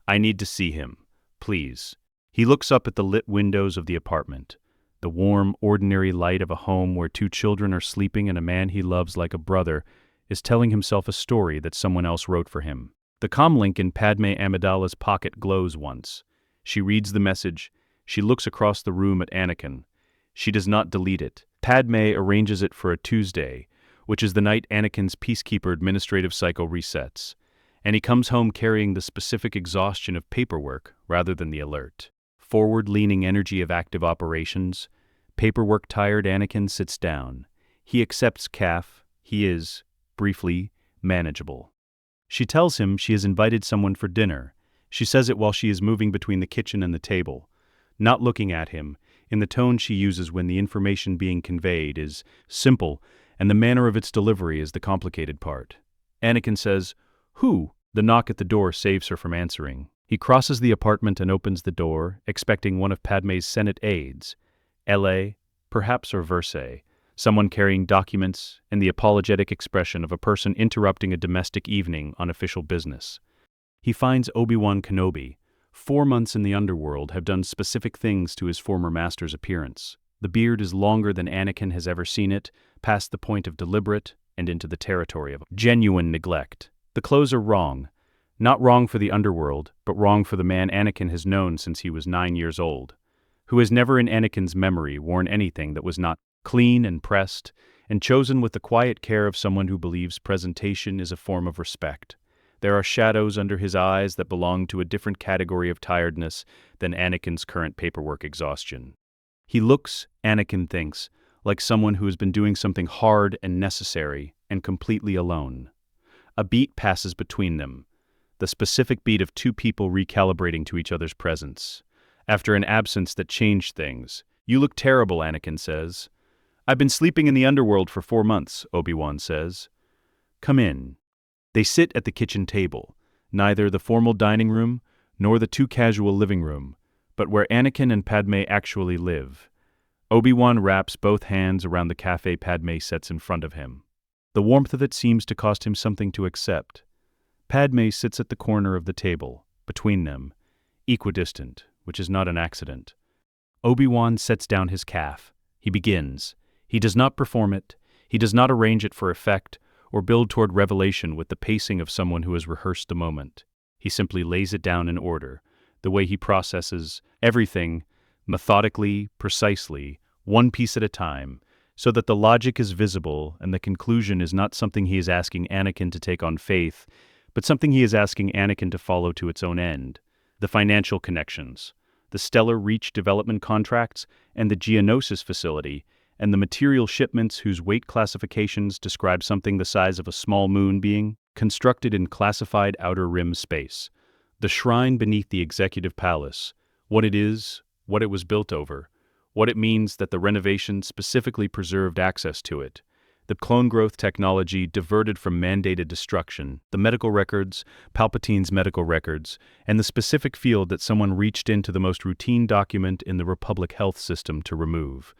"I need to see him. Please." He looks up at the lit windows of the apartment. The warm, ordinary light of a home where 2 children are sleeping and a man he loves like a brother is telling himself a story that someone else wrote for him. The comlink in Padmé Amidala's pocket glows once. She reads the message. She looks across the room at Anakin. She does not delete it. Padmé arranges it for a Tuesday, which is the night Anakin's Peacekeeper administrative cycle resets, and he comes home carrying the specific exhaustion of paperwork rather than the alert, forward-leaning energy of active operations. Paperwork-tired Anakin sits down. He accepts Kaf. He is, briefly, manageable. She tells him she has invited someone for dinner. She says it while she is moving between the kitchen and the table, not looking at him, in the tone she uses when the information being conveyed is simple, and the manner of its delivery is the complicated part. Anakin says, "Who?" The knock at the door saves her from answering. He crosses the apartment and opens the door, expecting one of Padmé's Senate aides, L.A., perhaps, or Versailles, someone carrying documents and the apologetic expression of a person interrupting a domestic evening on official business. He finds Obi-Wan Kenobi. 4 months in the underworld have done specific things to his former master's appearance. The beard is longer than Anakin has ever seen it, past the point of deliberate and into the territory of genuine neglect. The clothes are wrong. Not wrong for the underworld, but wrong for the man Anakin has known since he was 9 years old, who has never in Anakin's memory worn anything that was not clean and pressed, and chosen with the quiet care of someone who believes presentation is a form of respect. There are shadows under his eyes that belong to a different category of tiredness than Anakin's current paperwork exhaustion. He looks, Anakin thinks, like someone who has been doing something hard and necessary and completely alone. A beat passes between them, the specific beat of 2 people recalibrating to each other's presence. After an absence that changed things, "You look terrible," Anakin says. "I've been sleeping in the underworld for 4 months, Obi-Wan says. "Come in." They sit at the kitchen table, neither the formal dining room nor the too casual living room, but where Anakin and Padmé actually live. Obi-Wan wraps both hands around the café Padmé sets in front of him. The warmth of it seems to cost him something to accept. Padmé sits at the corner of the table, between them, equidistant, which is not an accident. Obi-Wan sets down his caf. He begins. He does not perform it. He does not arrange it for effect or build toward revelation with the pacing of someone who has rehearsed the moment. He simply lays it down in order, the way he processes everything, methodically, precisely, one piece at a time, so that the logic is visible and the conclusion is not something he is asking Anakin to take on faith, but something he is asking Anakin to follow to its own end. The financial connections, the Stellar Reach development contracts, and the Geonosis facility, and the material shipments whose weight classifications describe something the size of a small moon being constructed in classified outer rim space. The shrine beneath the executive palace, what it is, what it was built over, what it means that the renovation specifically preserved access to it, the clone growth technology diverted from mandated destruction, the medical records, Palpatine's medical records, and the specific field that someone reached into the most routine document in the Republic health system to remove.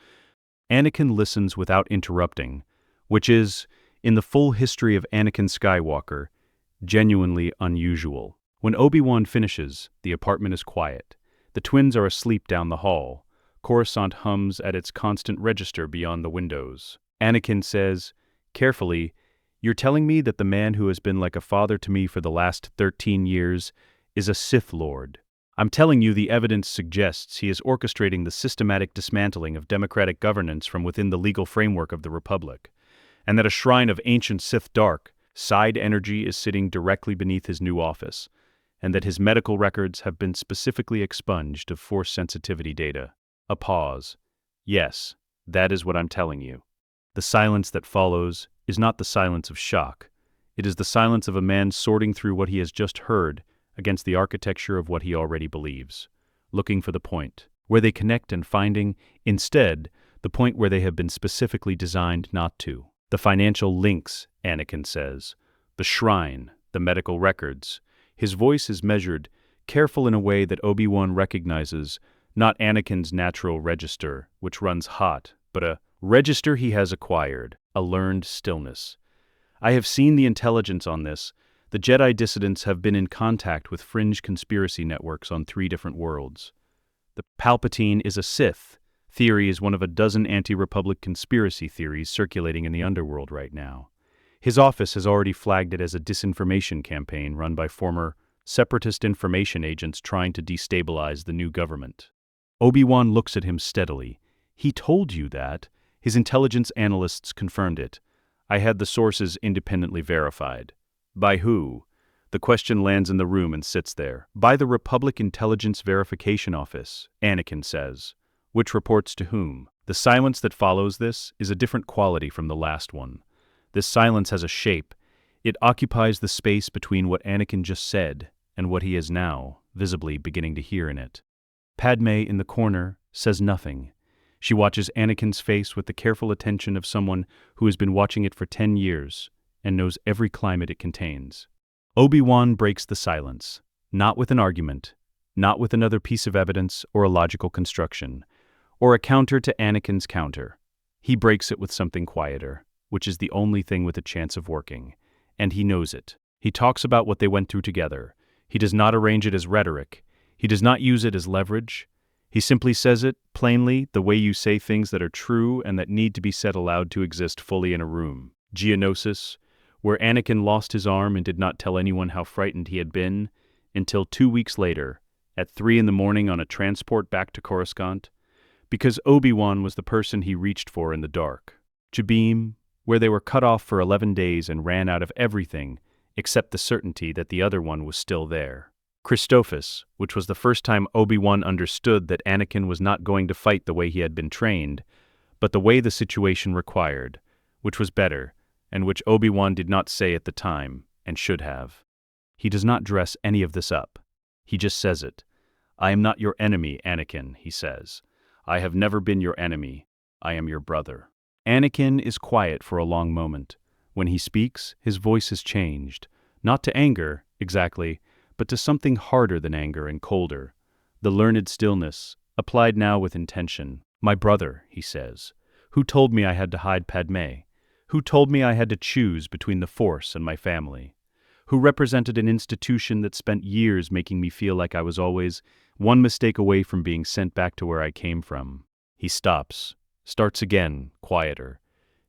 Anakin listens without interrupting, which is, in the full history of Anakin Skywalker, genuinely unusual. When Obi-Wan finishes, the apartment is quiet. The twins are asleep down the hall. Coruscant hums at its constant register beyond the windows. Anakin says, carefully, "You're telling me that the man who has been like a father to me for the last 13 years is a Sith Lord. I'm telling you the evidence suggests he is orchestrating the systematic dismantling of democratic governance from within the legal framework of the Republic, and that a shrine of ancient Sith dark side energy is sitting directly beneath his new office. and that his medical records have been specifically expunged of force sensitivity data. A pause. Yes, that is what I'm telling you. The silence that follows is not the silence of shock. It is the silence of a man sorting through what he has just heard against the architecture of what he already believes, looking for the point where they connect and finding, instead, the point where they have been specifically designed not to. The financial links, Anakin says. The shrine, the medical records. His voice is measured, careful in a way that Obi-Wan recognizes, not Anakin's natural register, which runs hot, but a register he has acquired, a learned stillness. I have seen the intelligence on this. The Jedi dissidents have been in contact with fringe conspiracy networks on 3 different worlds. The Palpatine is a Sith theory is one of a dozen anti-Republic conspiracy theories circulating in the underworld right now. His office has already flagged it as a disinformation campaign run by former separatist information agents trying to destabilize the new government. Obi-Wan looks at him steadily. He told you that. His intelligence analysts confirmed it. I had the sources independently verified. By who? The question lands in the room and sits there. By the Republic Intelligence Verification Office, Anakin says. Which reports to whom? The silence that follows this is a different quality from the last one. This silence has a shape. It occupies the space between what Anakin just said and what he is now, visibly beginning to hear in it. Padmé, in the corner, says nothing. She watches Anakin's face with the careful attention of someone who has been watching it for 10 years and knows every climate it contains. Obi-Wan breaks the silence, not with an argument, not with another piece of evidence or a logical construction, or a counter to Anakin's counter. He breaks it with something quieter, which is the only thing with a chance of working, and he knows it. He talks about what they went through together. He does not arrange it as rhetoric. He does not use it as leverage. He simply says it, plainly, the way you say things that are true and that need to be said aloud to exist fully in a room. Geonosis, where Anakin lost his arm and did not tell anyone how frightened he had been, until 2 weeks later, at 3 a.m. on a transport back to Coruscant, because Obi-Wan was the person he reached for in the dark. Jabim, where they were cut off for 11 days and ran out of everything except the certainty that the other one was still there. Christophus, which was the first time Obi-Wan understood that Anakin was not going to fight the way he had been trained, but the way the situation required, which was better, and which Obi-Wan did not say at the time, and should have. He does not dress any of this up. He just says it. I am not your enemy, Anakin, he says. I have never been your enemy. I am your brother. Anakin is quiet for a long moment. When he speaks, his voice is changed, not to anger, exactly, but to something harder than anger and colder. The learned stillness, applied now with intention. My brother, he says. Who told me I had to hide Padmé? Who told me I had to choose between the Force and my family? Who represented an institution that spent years making me feel like I was always one mistake away from being sent back to where I came from? He stops, starts again, quieter.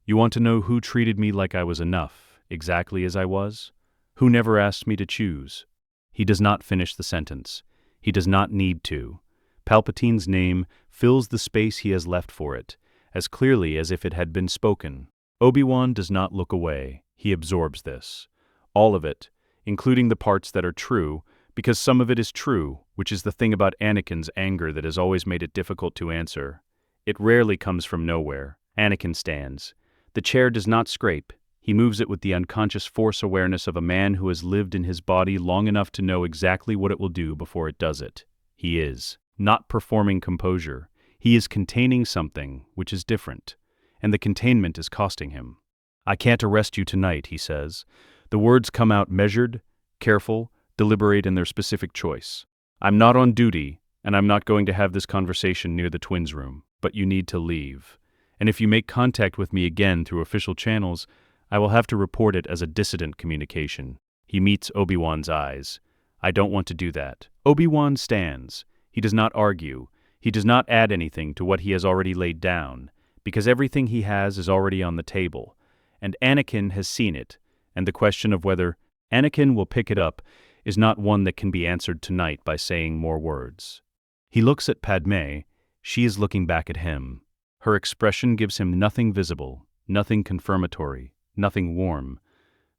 You want to know who treated me like I was enough, exactly as I was? Who never asked me to choose? He does not finish the sentence. He does not need to. Palpatine's name fills the space he has left for it, as clearly as if it had been spoken. Obi-Wan does not look away. He absorbs this. All of it, including the parts that are true, because some of it is true, which is the thing about Anakin's anger that has always made it difficult to answer. It rarely comes from nowhere. Anakin stands. The chair does not scrape. He moves it with the unconscious force awareness of a man who has lived in his body long enough to know exactly what it will do before it does it. He is not performing composure. He is containing something, which is different, and the containment is costing him. I can't arrest you tonight, he says. The words come out measured, careful, deliberate in their specific choice. I'm not on duty, and I'm not going to have this conversation near the twins' room, but you need to leave. And if you make contact with me again through official channels, I will have to report it as a dissident communication. He meets Obi-Wan's eyes. I don't want to do that. Obi-Wan stands. He does not argue. He does not add anything to what he has already laid down, because everything he has is already on the table, and Anakin has seen it, and the question of whether Anakin will pick it up is not one that can be answered tonight by saying more words. He looks at Padmé. She is looking back at him. Her expression gives him nothing visible, nothing confirmatory, nothing warm,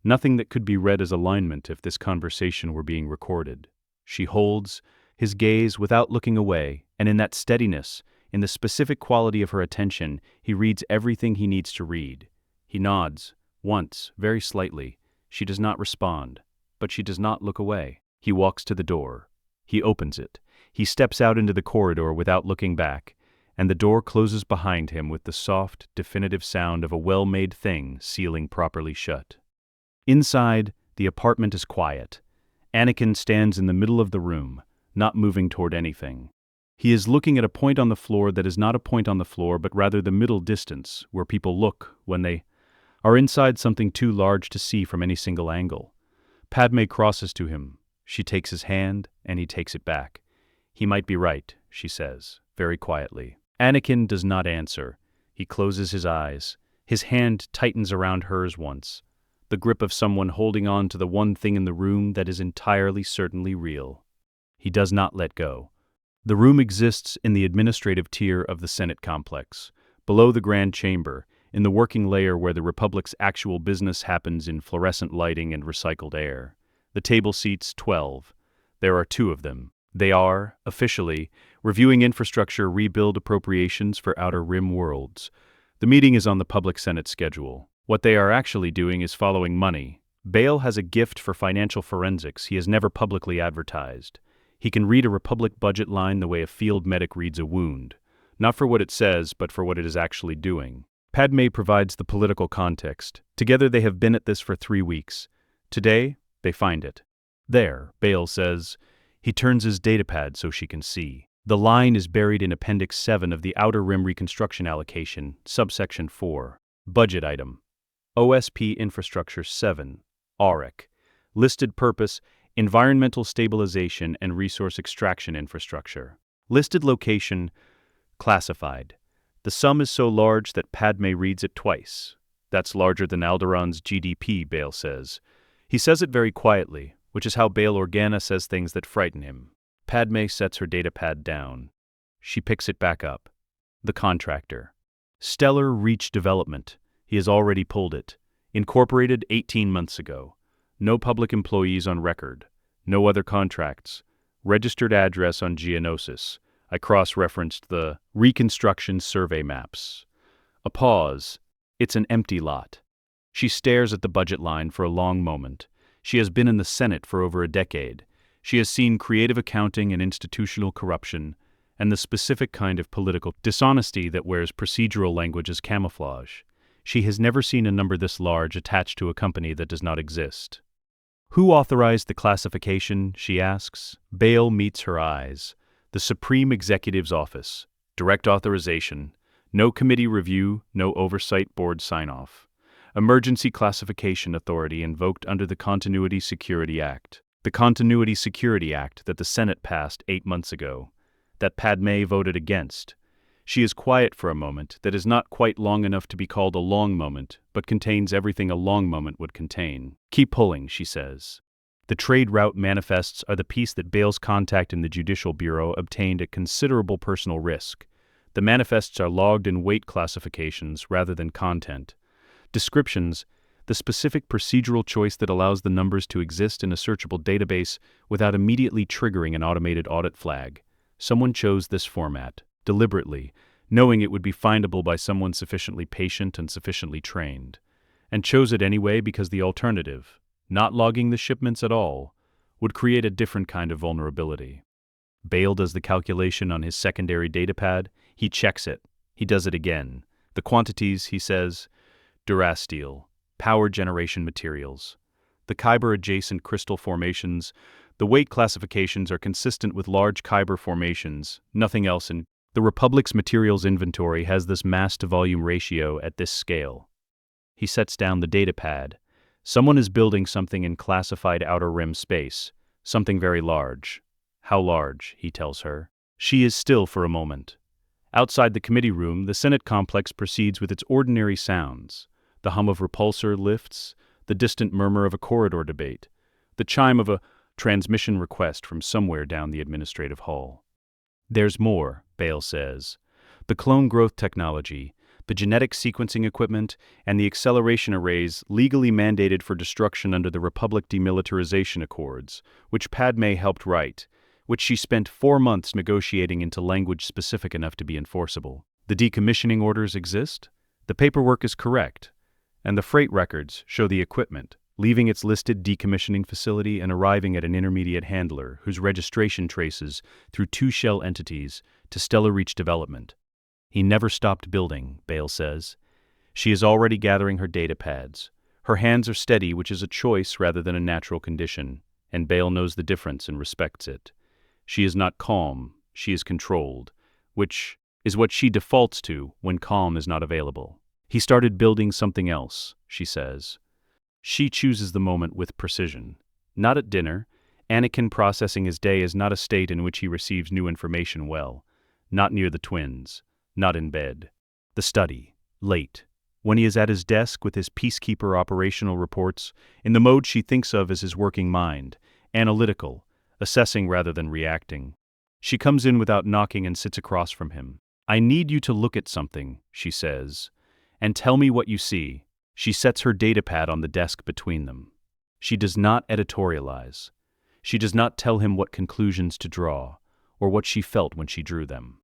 nothing that could be read as alignment if this conversation were being recorded. She holds his gaze without looking away, and in that steadiness, in the specific quality of her attention, he reads everything he needs to read. He nods, once, very slightly. She does not respond, but she does not look away. He walks to the door. He opens it. He steps out into the corridor without looking back, and the door closes behind him with the soft, definitive sound of a well-made thing sealing properly shut. Inside, the apartment is quiet. Anakin stands in the middle of the room, not moving toward anything. He is looking at a point on the floor that is not a point on the floor, but rather the middle distance, where people look when they are inside something too large to see from any single angle. Padmé crosses to him. She takes his hand, and he takes it back. "He might be right," she says, very quietly. Anakin does not answer. He closes his eyes. His hand tightens around hers once, the grip of someone holding on to the one thing in the room that is entirely certainly real. He does not let go. The room exists in the administrative tier of the Senate complex, below the Grand Chamber, in the working layer where the Republic's actual business happens in fluorescent lighting and recycled air. The table seats 12. There are 2 of them. They are, officially, reviewing infrastructure rebuild appropriations for Outer Rim worlds. The meeting is on the public Senate schedule. What they are actually doing is following money. Bale has a gift for financial forensics he has never publicly advertised. He can read a Republic budget line the way a field medic reads a wound, not for what it says, but for what it is actually doing. Padmé provides the political context. Together they have been at this for 3 weeks. Today, they find it. "There," Bale says. He turns his datapad so she can see. The line is buried in Appendix 7 of the Outer Rim Reconstruction Allocation, subsection 4. Budget item. OSP Infrastructure 7, AURIC. Listed purpose, Environmental Stabilization and Resource Extraction Infrastructure. Listed location, classified. The sum is so large that Padmé reads it twice. "That's larger than Alderaan's GDP," Bale says. He says it very quietly, which is how Bail Organa says things that frighten him. Padmé sets her datapad down. She picks it back up. The contractor. Stellar Reach Development. He has already pulled it. Incorporated 18 months ago. No public employees on record. No other contracts. Registered address on Geonosis. I cross-referenced the Reconstruction Survey maps. A pause. It's an empty lot. She stares at the budget line for a long moment. She has been in the Senate for over a decade. She has seen creative accounting and institutional corruption, and the specific kind of political dishonesty that wears procedural language as camouflage. She has never seen a number this large attached to a company that does not exist. "Who authorized the classification?" she asks. Bale meets her eyes. The Supreme Executive's Office. Direct authorization. No committee review, no oversight board sign-off. Emergency Classification Authority invoked under the Continuity Security Act. The Continuity Security Act that the Senate passed 8 months ago. That Padmé voted against. She is quiet for a moment that is not quite long enough to be called a long moment, but contains everything a long moment would contain. "Keep pulling," she says. The trade route manifests are the piece that Bale's contact in the Judicial Bureau obtained at considerable personal risk. The manifests are logged in weight classifications rather than content. Descriptions, the specific procedural choice that allows the numbers to exist in a searchable database without immediately triggering an automated audit flag. Someone chose this format, deliberately, knowing it would be findable by someone sufficiently patient and sufficiently trained, and chose it anyway because the alternative, not logging the shipments at all, would create a different kind of vulnerability. Bale does the calculation on his secondary datapad. He checks it. He does it again. The quantities, he says, Durasteel, power generation materials. The Kyber-adjacent crystal formations, the weight classifications are consistent with large Kyber formations, nothing else in the Republic's materials inventory has this mass-to-volume ratio at this scale. He sets down the datapad. Someone is building something in classified Outer Rim space, something very large. How large, he tells her. She is still for a moment. Outside the committee room, the Senate complex proceeds with its ordinary sounds. The hum of repulsor lifts, the distant murmur of a corridor debate, the chime of a transmission request from somewhere down the administrative hall. "There's more," Bale says. "The clone growth technology, the genetic sequencing equipment, and the acceleration arrays legally mandated for destruction under the Republic Demilitarization Accords, which Padmé helped write, which she spent 4 months negotiating into language specific enough to be enforceable. The decommissioning orders exist, the paperwork is correct, and the freight records show the equipment, leaving its listed decommissioning facility and arriving at an intermediate handler whose registration traces through 2 shell entities to Stellar Reach Development. He never stopped building, Bale says. She is already gathering her data pads. Her hands are steady, which is a choice rather than a natural condition, and Bale knows the difference and respects it. She is not calm, she is controlled, which is what she defaults to when calm is not available. He started building something else, she says. She chooses the moment with precision. Not at dinner. Anakin processing his day is not a state in which he receives new information well. Not near the twins. Not in bed. The study. Late. When he is at his desk with his peacekeeper operational reports, in the mode she thinks of as his working mind, analytical, assessing rather than reacting. She comes in without knocking and sits across from him. I need you to look at something, she says, and tell me what you see. She sets her datapad on the desk between them. She does not editorialize. She does not tell him what conclusions to draw, or what she felt when she drew them.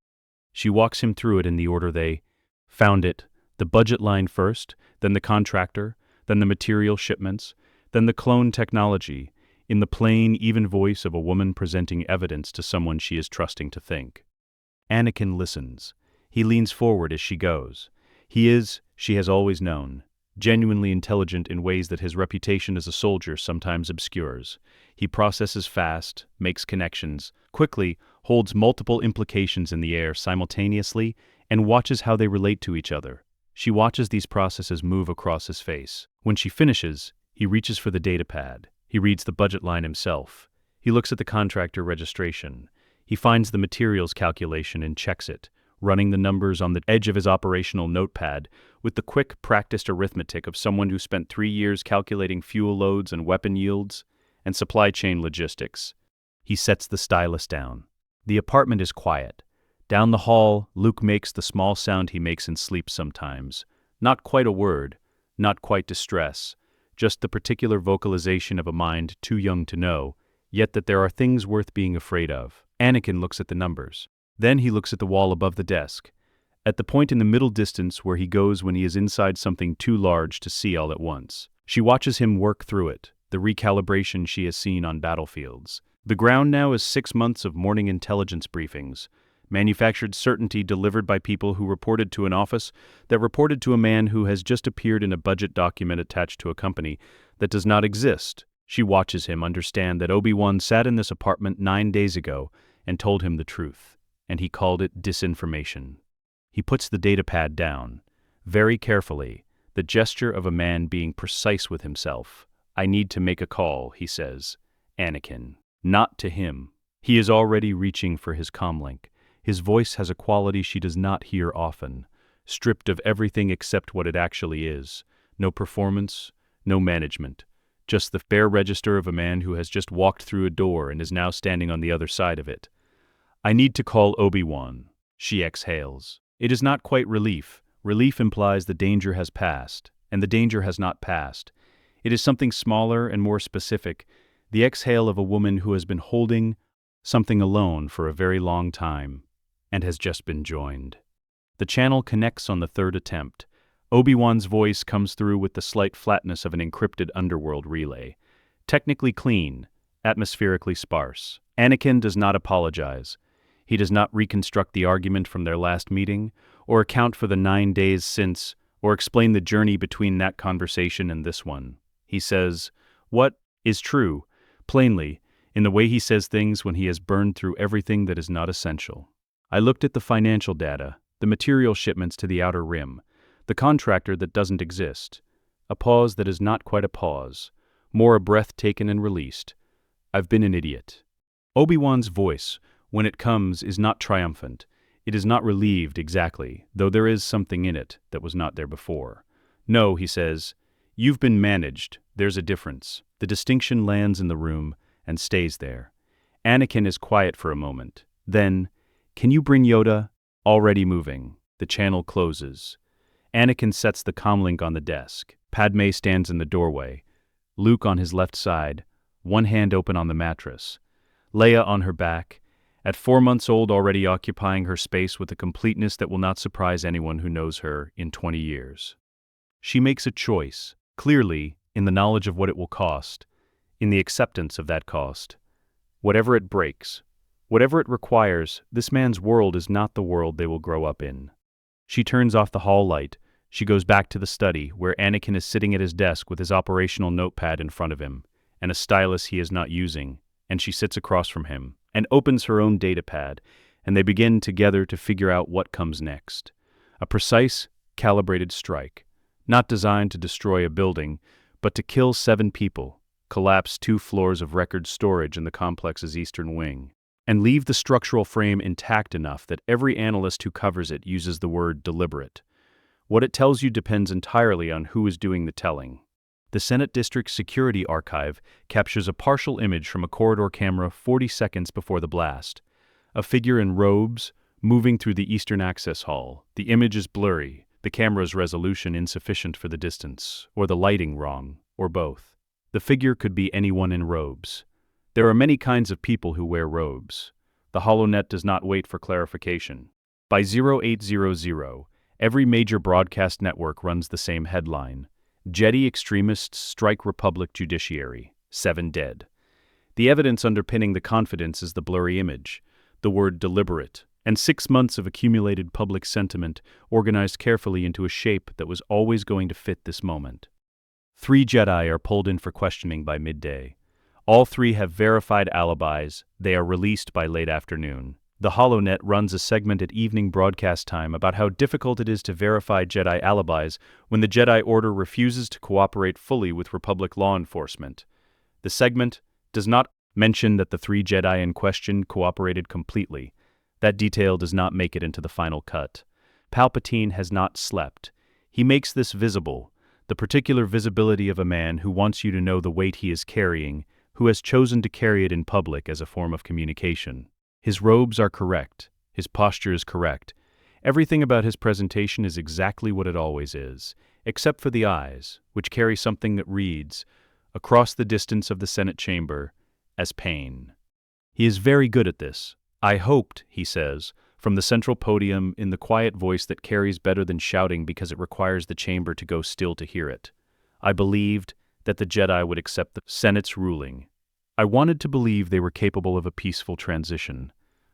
She walks him through it in the order they found it, the budget line first, then the contractor, then the material shipments, then the clone technology, in the plain, even voice of a woman presenting evidence to someone she is trusting to think. Anakin listens. He leans forward as she goes. He is, she has always known, genuinely intelligent in ways that his reputation as a soldier sometimes obscures. He processes fast, makes connections, quickly, holds multiple implications in the air simultaneously, and watches how they relate to each other. She watches these processes move across his face. When she finishes, he reaches for the datapad. He reads the budget line himself. He looks at the contractor registration. He finds the materials calculation and checks it, running the numbers on the edge of his operational notepad with the quick, practiced arithmetic of someone who spent 3 years calculating fuel loads and weapon yields and supply chain logistics. He sets the stylus down. The apartment is quiet. Down the hall, Luke makes the small sound he makes in sleep sometimes. Not quite a word, not quite distress, just the particular vocalization of a mind too young to know, yet that there are things worth being afraid of. Anakin looks at the numbers. Then he looks at the wall above the desk, at the point in the middle distance where he goes when he is inside something too large to see all at once. She watches him work through it, the recalibration she has seen on battlefields. The ground now is 6 months of morning intelligence briefings, manufactured certainty delivered by people who reported to an office that reported to a man who has just appeared in a budget document attached to a company that does not exist. She watches him understand that Obi-Wan sat in this apartment 9 days ago and told him the truth, and he called it disinformation. He puts the datapad down, very carefully, the gesture of a man being precise with himself. I need to make a call, he says. Anakin. Not to him. He is already reaching for his comlink. His voice has a quality she does not hear often, stripped of everything except what it actually is. No performance, no management. Just the bare register of a man who has just walked through a door and is now standing on the other side of it. I need to call Obi-Wan. She exhales. It is not quite relief. Relief implies the danger has passed, and the danger has not passed. It is something smaller and more specific, the exhale of a woman who has been holding something alone for a very long time, and has just been joined. The channel connects on the 3rd attempt. Obi-Wan's voice comes through with the slight flatness of an encrypted underworld relay. Technically clean, atmospherically sparse. Anakin does not apologize. He does not reconstruct the argument from their last meeting, or account for the 9 days since, or explain the journey between that conversation and this one. He says, what is true, plainly, in the way he says things when he has burned through everything that is not essential. I looked at the financial data, the material shipments to the Outer Rim, the contractor that doesn't exist, a pause that is not quite a pause, more a breath taken and released. I've been an idiot. Obi-Wan's voice, when it comes, is not triumphant. It is not relieved exactly, though there is something in it that was not there before. No, he says, you've been managed. There's a difference. The distinction lands in the room and stays there. Anakin is quiet for a moment. Then, can you bring Yoda? Already moving. The channel closes. Anakin sets the comlink on the desk. Padmé stands in the doorway. Luke on his left side, one hand open on the mattress. Leia on her back, at 4 months old already occupying her space with a completeness that will not surprise anyone who knows her in 20 years. She makes a choice, clearly, in the knowledge of what it will cost, in the acceptance of that cost. Whatever it breaks, whatever it requires, this man's world is not the world they will grow up in. She turns off the hall light. She goes back to the study, where Anakin is sitting at his desk with his operational notepad in front of him, and a stylus he is not using, and she sits across from him, and opens her own datapad, and they begin together to figure out what comes next. A precise, calibrated strike, not designed to destroy a building, but to kill 7 people, collapse 2 floors of record storage in the complex's eastern wing, and leave the structural frame intact enough that every analyst who covers it uses the word deliberate. What it tells you depends entirely on who is doing the telling. The Senate District Security Archive captures a partial image from a corridor camera 40 seconds before the blast. A figure in robes, moving through the eastern access hall. The image is blurry, the camera's resolution insufficient for the distance, or the lighting wrong, or both. The figure could be anyone in robes. There are many kinds of people who wear robes. The HoloNet does not wait for clarification. By 0800, every major broadcast network runs the same headline. Jedi extremists strike Republic judiciary, 7 dead. The evidence underpinning the confidence is the blurry image, the word deliberate, and 6 months of accumulated public sentiment organized carefully into a shape that was always going to fit this moment. 3 Jedi are pulled in for questioning by midday. All 3 have verified alibis. They are released by late afternoon. The HoloNet runs a segment at evening broadcast time about how difficult it is to verify Jedi alibis when the Jedi Order refuses to cooperate fully with Republic law enforcement. The segment does not mention that the 3 Jedi in question cooperated completely. That detail does not make it into the final cut. Palpatine has not slept. He makes this visible, the particular visibility of a man who wants you to know the weight he is carrying, who has chosen to carry it in public as a form of communication. His robes are correct. His posture is correct. Everything about his presentation is exactly what it always is, except for the eyes, which carry something that reads, across the distance of the Senate chamber, as pain. He is very good at this. I hoped, he says, from the central podium in the quiet voice that carries better than shouting because it requires the chamber to go still to hear it. I believed that the Jedi would accept the Senate's ruling. I wanted to believe they were capable of a peaceful transition.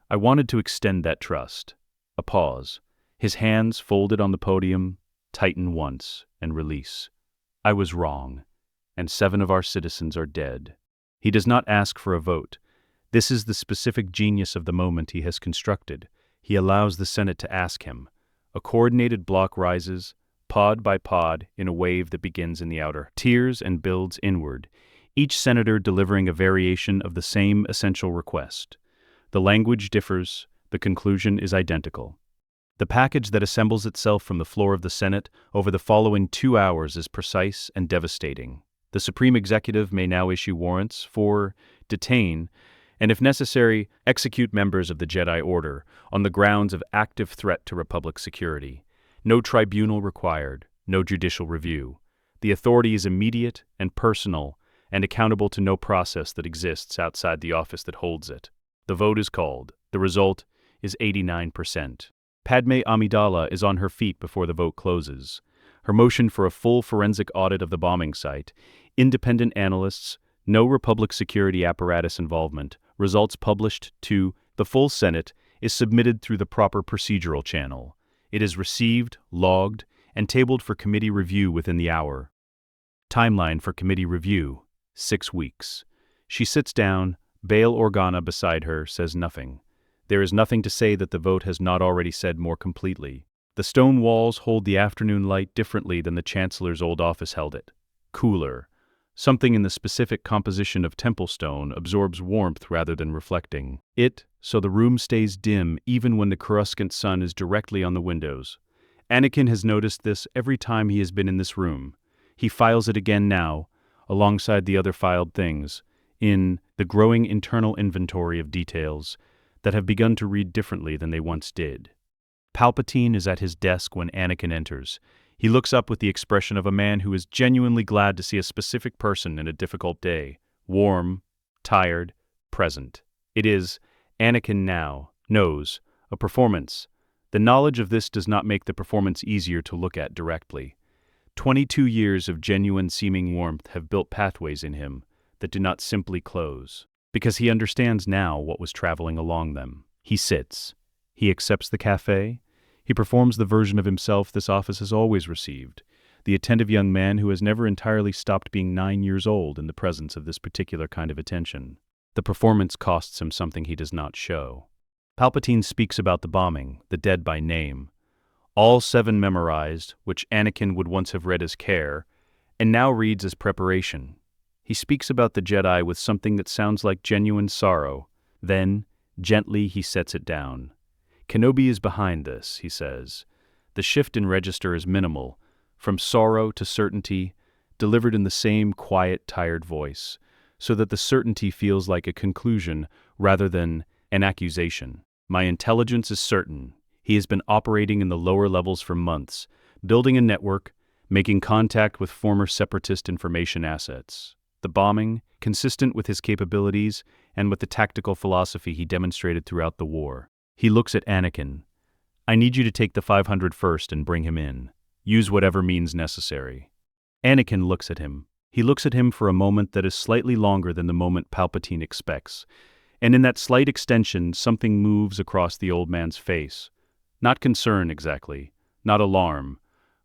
I wanted to extend that trust. A pause. His hands folded on the podium, tighten once, and release. I was wrong, and 7 of our citizens are dead. He does not ask for a vote. This is the specific genius of the moment he has constructed. He allows the Senate to ask him. A coordinated block rises, pod by pod, in a wave that begins in the outer tiers and builds inward, each senator delivering a variation of the same essential request. The language differs, the conclusion is identical. The package that assembles itself from the floor of the Senate over the following 2 hours is precise and devastating. The Supreme Executive may now issue warrants for, detain, and if necessary, execute members of the Jedi Order on the grounds of active threat to Republic security. No tribunal required, no judicial review. The authority is immediate and personal and accountable to no process that exists outside the office that holds it. The vote is called. The result is 89%. Padmé Amidala is on her feet before the vote closes. Her motion for a full forensic audit of the bombing site, independent analysts, no Republic security apparatus involvement, results published to the full Senate, is submitted through the proper procedural channel. It is received, logged, and tabled for committee review within the hour. Timeline for committee review, 6 weeks. She sits down. Bail Organa beside her says nothing. There is nothing to say that the vote has not already said more completely. The stone walls hold the afternoon light differently than the Chancellor's old office held it. Cooler. Something in the specific composition of temple stone absorbs warmth rather than reflecting it, so the room stays dim even when the coruscant sun is directly on the windows. Anakin has noticed this every time he has been in this room. He files it again now, alongside the other filed things, in the growing internal inventory of details that have begun to read differently than they once did. Palpatine is at his desk when Anakin enters. He looks up with the expression of a man who is genuinely glad to see a specific person in a difficult day. Warm, tired, present. It is, Anakin now knows, a performance. The knowledge of this does not make the performance easier to look at directly. 22 years of genuine seeming warmth have built pathways in him that do not simply close, because he understands now what was traveling along them. He sits. He accepts the café. He performs the version of himself this office has always received, the attentive young man who has never entirely stopped being 9 years old in the presence of this particular kind of attention. The performance costs him something he does not show. Palpatine speaks about the bombing, the dead by name. All 7 memorized, which Anakin would once have read as care, and now reads as preparation. He speaks about the Jedi with something that sounds like genuine sorrow. Then, gently, he sets it down. Kenobi is behind this, he says. The shift in register is minimal, from sorrow to certainty, delivered in the same quiet, tired voice, so that the certainty feels like a conclusion rather than an accusation. My intelligence is certain. He has been operating in the lower levels for months, building a network, making contact with former separatist information assets. The bombing, consistent with his capabilities and with the tactical philosophy he demonstrated throughout the war. He looks at Anakin. I need you to take the 500 first and bring him in. Use whatever means necessary. Anakin looks at him. He looks at him for a moment that is slightly longer than the moment Palpatine expects. And in that slight extension, something moves across the old man's face. Not concern exactly, not alarm,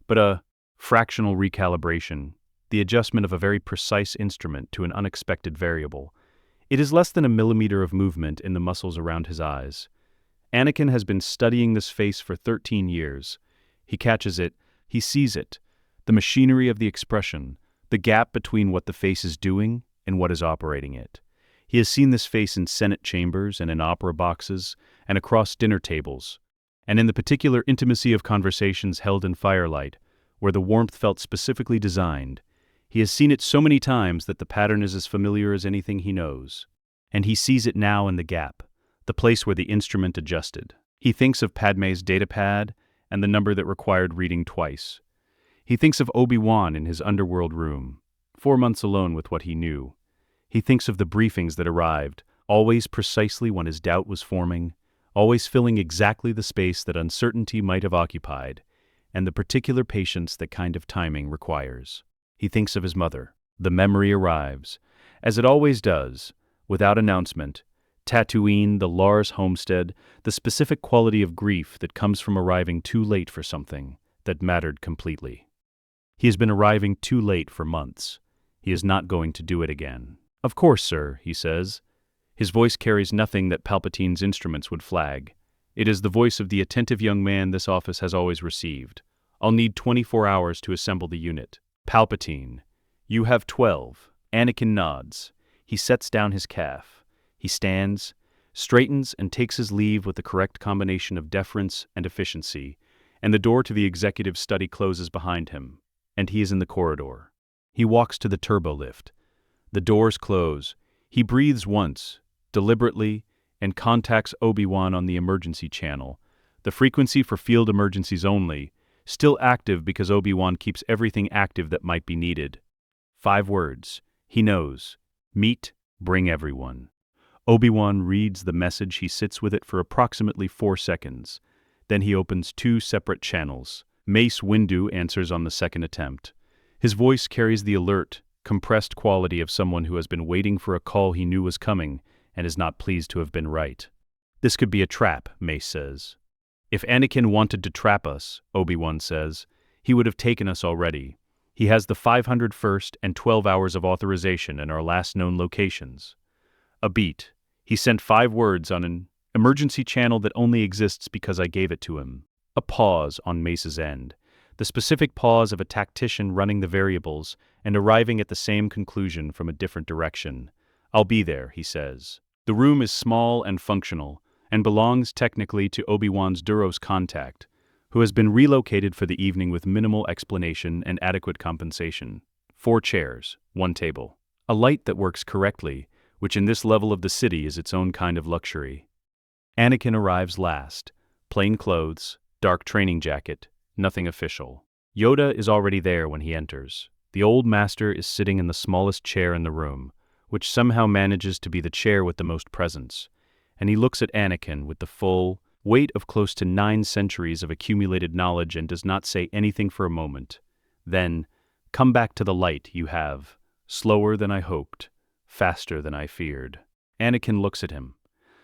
but a fractional recalibration, the adjustment of a very precise instrument to an unexpected variable. It is less than a millimeter of movement in the muscles around his eyes. Anakin has been studying this face for 13 years. He catches it, he sees it, the machinery of the expression, the gap between what the face is doing and what is operating it. He has seen this face in Senate chambers and in opera boxes and across dinner tables, and in the particular intimacy of conversations held in firelight, where the warmth felt specifically designed. He has seen it so many times that the pattern is as familiar as anything he knows. And he sees it now in the gap, the place where the instrument adjusted. He thinks of Padmé's datapad and the number that required reading twice. He thinks of Obi-Wan in his underworld room, 4 months alone with what he knew. He thinks of the briefings that arrived, always precisely when his doubt was forming, always filling exactly the space that uncertainty might have occupied, and the particular patience that kind of timing requires. He thinks of his mother. The memory arrives, as it always does, without announcement. Tatooine, the Lars homestead, the specific quality of grief that comes from arriving too late for something that mattered completely. He has been arriving too late for months. He is not going to do it again. Of course, sir, he says. His voice carries nothing that Palpatine's instruments would flag. It is the voice of the attentive young man this office has always received. I'll need 24 hours to assemble the unit. Palpatine, you have 12. Anakin nods. He sets down his calf. He stands, straightens, and takes his leave with the correct combination of deference and efficiency, and the door to the executive study closes behind him, and he is in the corridor. He walks to the turbo lift. The doors close. He breathes once, deliberately, and contacts Obi-Wan on the emergency channel, the frequency for field emergencies only, still active because Obi-Wan keeps everything active that might be needed. 5 words. He knows. Meet, bring everyone. Obi-Wan reads the message. He sits with it for approximately 4 seconds. Then he opens 2 separate channels. Mace Windu answers on the second attempt. His voice carries the alert, compressed quality of someone who has been waiting for a call he knew was coming and is not pleased to have been right. This could be a trap, Mace says. If Anakin wanted to trap us, Obi-Wan says, he would have taken us already. He has the 501st and 12 hours of authorization in our last known locations. A beat. He sent 5 words on an emergency channel that only exists because I gave it to him. A pause on Mace's end. The specific pause of a tactician running the variables and arriving at the same conclusion from a different direction. I'll be there, he says. The room is small and functional, and belongs technically to Obi-Wan's Duros contact, who has been relocated for the evening with minimal explanation and adequate compensation. 4 chairs, 1 table. A light that works correctly, which in this level of the city is its own kind of luxury. Anakin arrives last. Plain clothes, dark training jacket, nothing official. Yoda is already there when he enters. The old master is sitting in the smallest chair in the room, which somehow manages to be the chair with the most presence, and he looks at Anakin with the full weight of close to 9 centuries of accumulated knowledge and does not say anything for a moment. Then, "Come back to the light, you have. Slower than I hoped, faster than I feared." Anakin looks at him.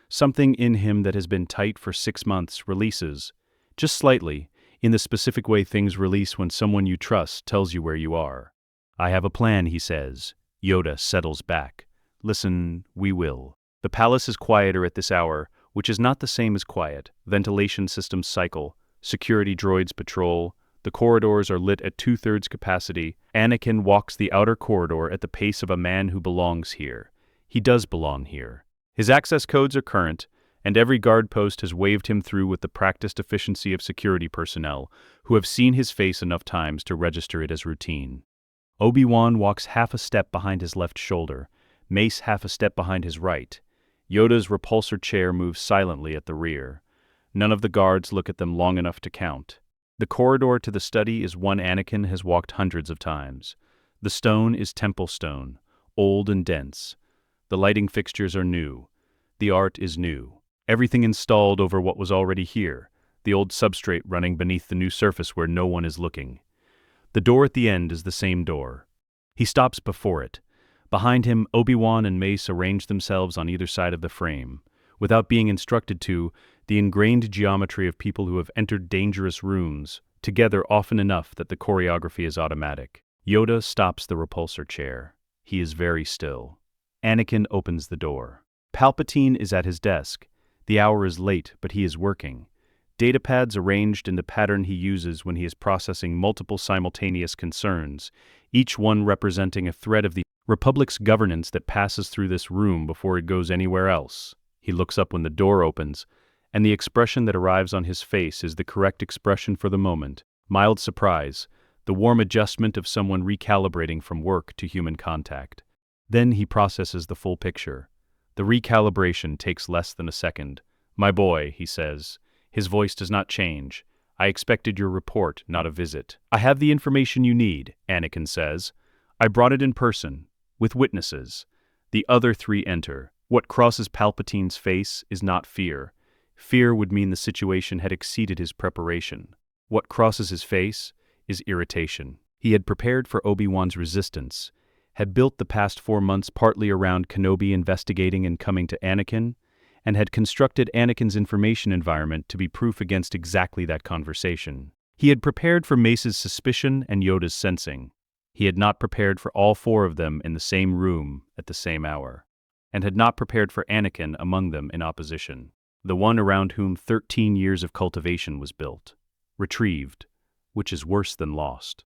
Something in him that has been tight for 6 months releases, just slightly, in the specific way things release when someone you trust tells you where you are. "I have a plan," he says. Yoda settles back. "Listen, we will." The palace is quieter at this hour, which is not the same as quiet. Ventilation systems cycle, security droids patrol, the corridors are lit at 2/3 capacity. Anakin walks the outer corridor at the pace of a man who belongs here. He does belong here. His access codes are current, and every guard post has waved him through with the practiced efficiency of security personnel who have seen his face enough times to register it as routine. Obi-Wan walks half a step behind his left shoulder, Mace half a step behind his right. Yoda's repulsor chair moves silently at the rear. None of the guards look at them long enough to count. The corridor to the study is one Anakin has walked hundreds of times. The stone is temple stone, old and dense. The lighting fixtures are new. The art is new. Everything installed over what was already here, the old substrate running beneath the new surface where no one is looking. The door at the end is the same door. He stops before it. Behind him, Obi-Wan and Mace arrange themselves on either side of the frame. Without being instructed to, the ingrained geometry of people who have entered dangerous rooms, together often enough that the choreography is automatic. Yoda stops the repulsor chair. He is very still. Anakin opens the door. Palpatine is at his desk. The hour is late, but he is working. Datapads arranged in the pattern he uses when he is processing multiple simultaneous concerns, each one representing a thread of the Republic's governance that passes through this room before it goes anywhere else. He looks up when the door opens, and the expression that arrives on his face is the correct expression for the moment. Mild surprise, the warm adjustment of someone recalibrating from work to human contact. Then he processes the full picture. The recalibration takes less than a second. "My boy," he says. His voice does not change. "I expected your report, not a visit." "I have the information you need," Anakin says. "I brought it in person, with witnesses." The other 3 enter. What crosses Palpatine's face is not fear. Fear would mean the situation had exceeded his preparation. What crosses his face is irritation. He had prepared for Obi-Wan's resistance, had built the past 4 months partly around Kenobi investigating and coming to Anakin, and had constructed Anakin's information environment to be proof against exactly that conversation. He had prepared for Mace's suspicion and Yoda's sensing. He had not prepared for all 4 of them in the same room at the same hour, and had not prepared for Anakin among them in opposition, the one around whom 13 years of cultivation was built, retrieved, which is worse than lost.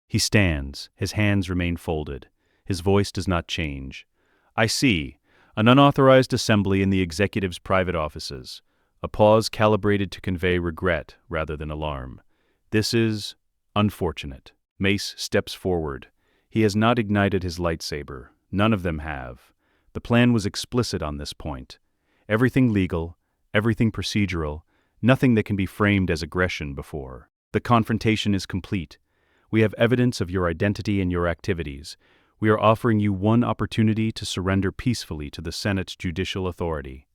He stands, his hands remain folded, his voice does not change. "I see. An unauthorized assembly in the executive's private offices. A pause calibrated to convey regret rather than alarm. This is unfortunate." Mace steps forward. He has not ignited his lightsaber. None of them have. The plan was explicit on this point. Everything legal, everything procedural, nothing that can be framed as aggression before. The confrontation is complete. We have evidence of your identity and your activities. We are offering you one opportunity to surrender peacefully to the Senate's judicial authority.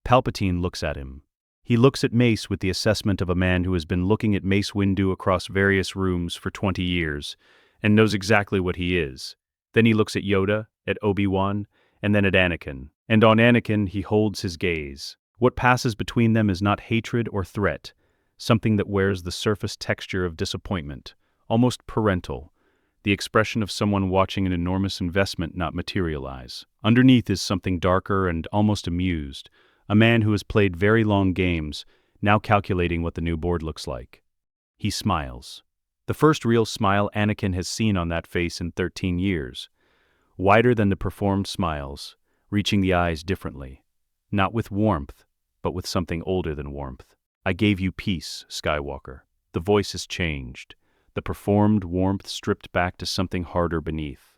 Palpatine looks at him. He looks at Mace with the assessment of a man who has been looking at Mace Windu across various rooms for 20 years, and knows exactly what he is. Then he looks at Yoda, at Obi-Wan, and then at Anakin. And on Anakin he holds his gaze. What passes between them is not hatred or threat, something that wears the surface texture of disappointment, almost parental, the expression of someone watching an enormous investment not materialize. Underneath is something darker and almost amused, a man who has played very long games, now calculating what the new board looks like. He smiles. The first real smile Anakin has seen on that face in 13 years. Wider than the performed smiles, reaching the eyes differently. Not with warmth, but with something older than warmth. "I gave you peace, Skywalker." The voice has changed. The performed warmth stripped back to something harder beneath.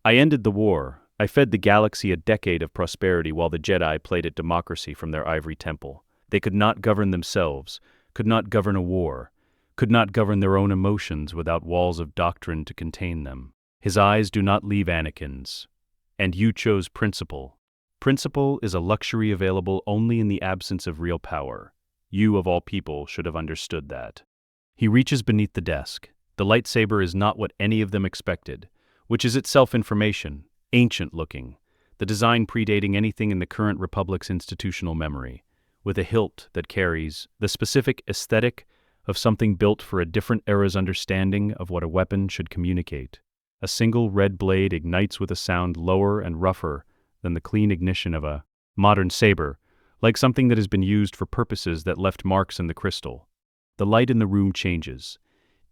"I ended the war. I fed the galaxy a decade of prosperity while the Jedi played at democracy from their ivory temple. They could not govern themselves, could not govern a war, could not govern their own emotions without walls of doctrine to contain them. His eyes do not leave Anakin's. And you chose principle. Principle is a luxury available only in the absence of real power. You, of all people, should have understood that. He reaches beneath the desk. The lightsaber is not what any of them expected, which is itself information, ancient-looking, the design predating anything in the current Republic's institutional memory, with a hilt that carries the specific aesthetic of something built for a different era's understanding of what a weapon should communicate. A single red blade ignites with a sound lower and rougher than the clean ignition of a modern saber, like something that has been used for purposes that left marks in the crystal. The light in the room changes.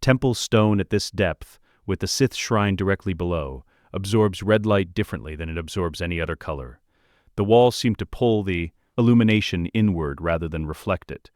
Temple stone at this depth, with the Sith shrine directly below, absorbs red light differently than it absorbs any other color. The walls seem to pull the illumination inward rather than reflect it,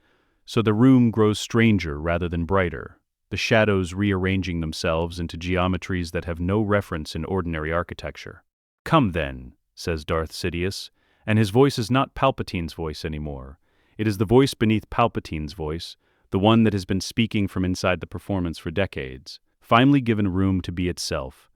so the room grows stranger rather than brighter, the shadows rearranging themselves into geometries that have no reference in ordinary architecture. "Come then," says Darth Sidious, and his voice is not Palpatine's voice anymore. It is the voice beneath Palpatine's voice, the one that has been speaking from inside the performance for decades, finally given room to be itself.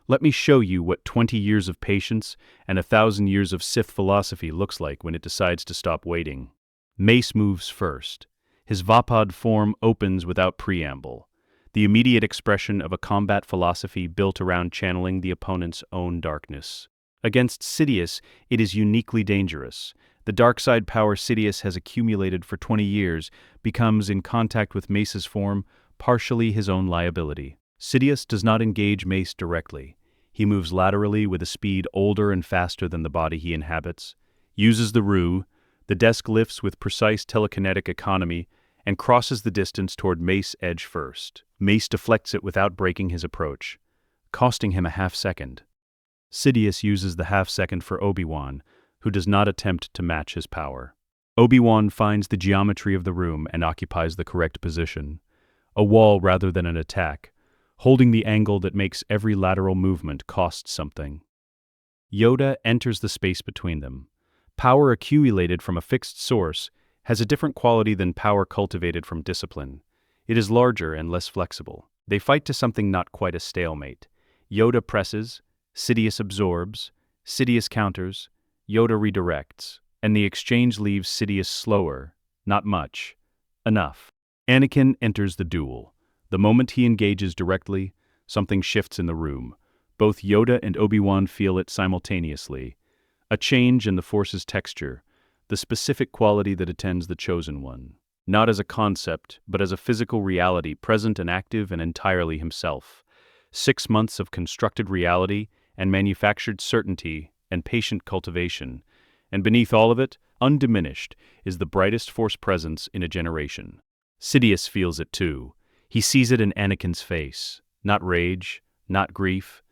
Let me show you what 20 years of patience and 1,000 years of Sith philosophy looks like when it decides to stop waiting. Mace moves first. His Vapad form opens without preamble, the immediate expression of a combat philosophy built around channeling the opponent's own darkness. Against Sidious, it is uniquely dangerous. The dark side power Sidious has accumulated for 20 years becomes, in contact with Mace's form, partially his own liability. Sidious does not engage Mace directly. He moves laterally with a speed older and faster than the body he inhabits, uses the Ru, the desk lifts with precise telekinetic economy, and crosses the distance toward Mace edge first. Mace deflects it without breaking his approach, costing him a half-second. Sidious uses the half-second for Obi-Wan, who does not attempt to match his power. Obi-Wan finds the geometry of the room and occupies the correct position, a wall rather than an attack, holding the angle that makes every lateral movement cost something. Yoda enters the space between them. Power accumulated from a fixed source has a different quality than power cultivated from discipline. It is larger and less flexible. They fight to something not quite a stalemate. Yoda presses, Sidious absorbs, Sidious counters, Yoda redirects, and the exchange leaves Sidious slower, not much, enough. Anakin enters the duel. The moment he engages directly, something shifts in the room. Both Yoda and Obi-Wan feel it simultaneously. A change in the Force's texture, the specific quality that attends the chosen one. Not as a concept, but as a physical reality present and active and entirely himself. 6 months of constructed reality and manufactured certainty and patient cultivation, and beneath all of it, undiminished, is the brightest Force presence in a generation. Sidious feels it too. He sees it in Anakin's face. Not rage, not grief,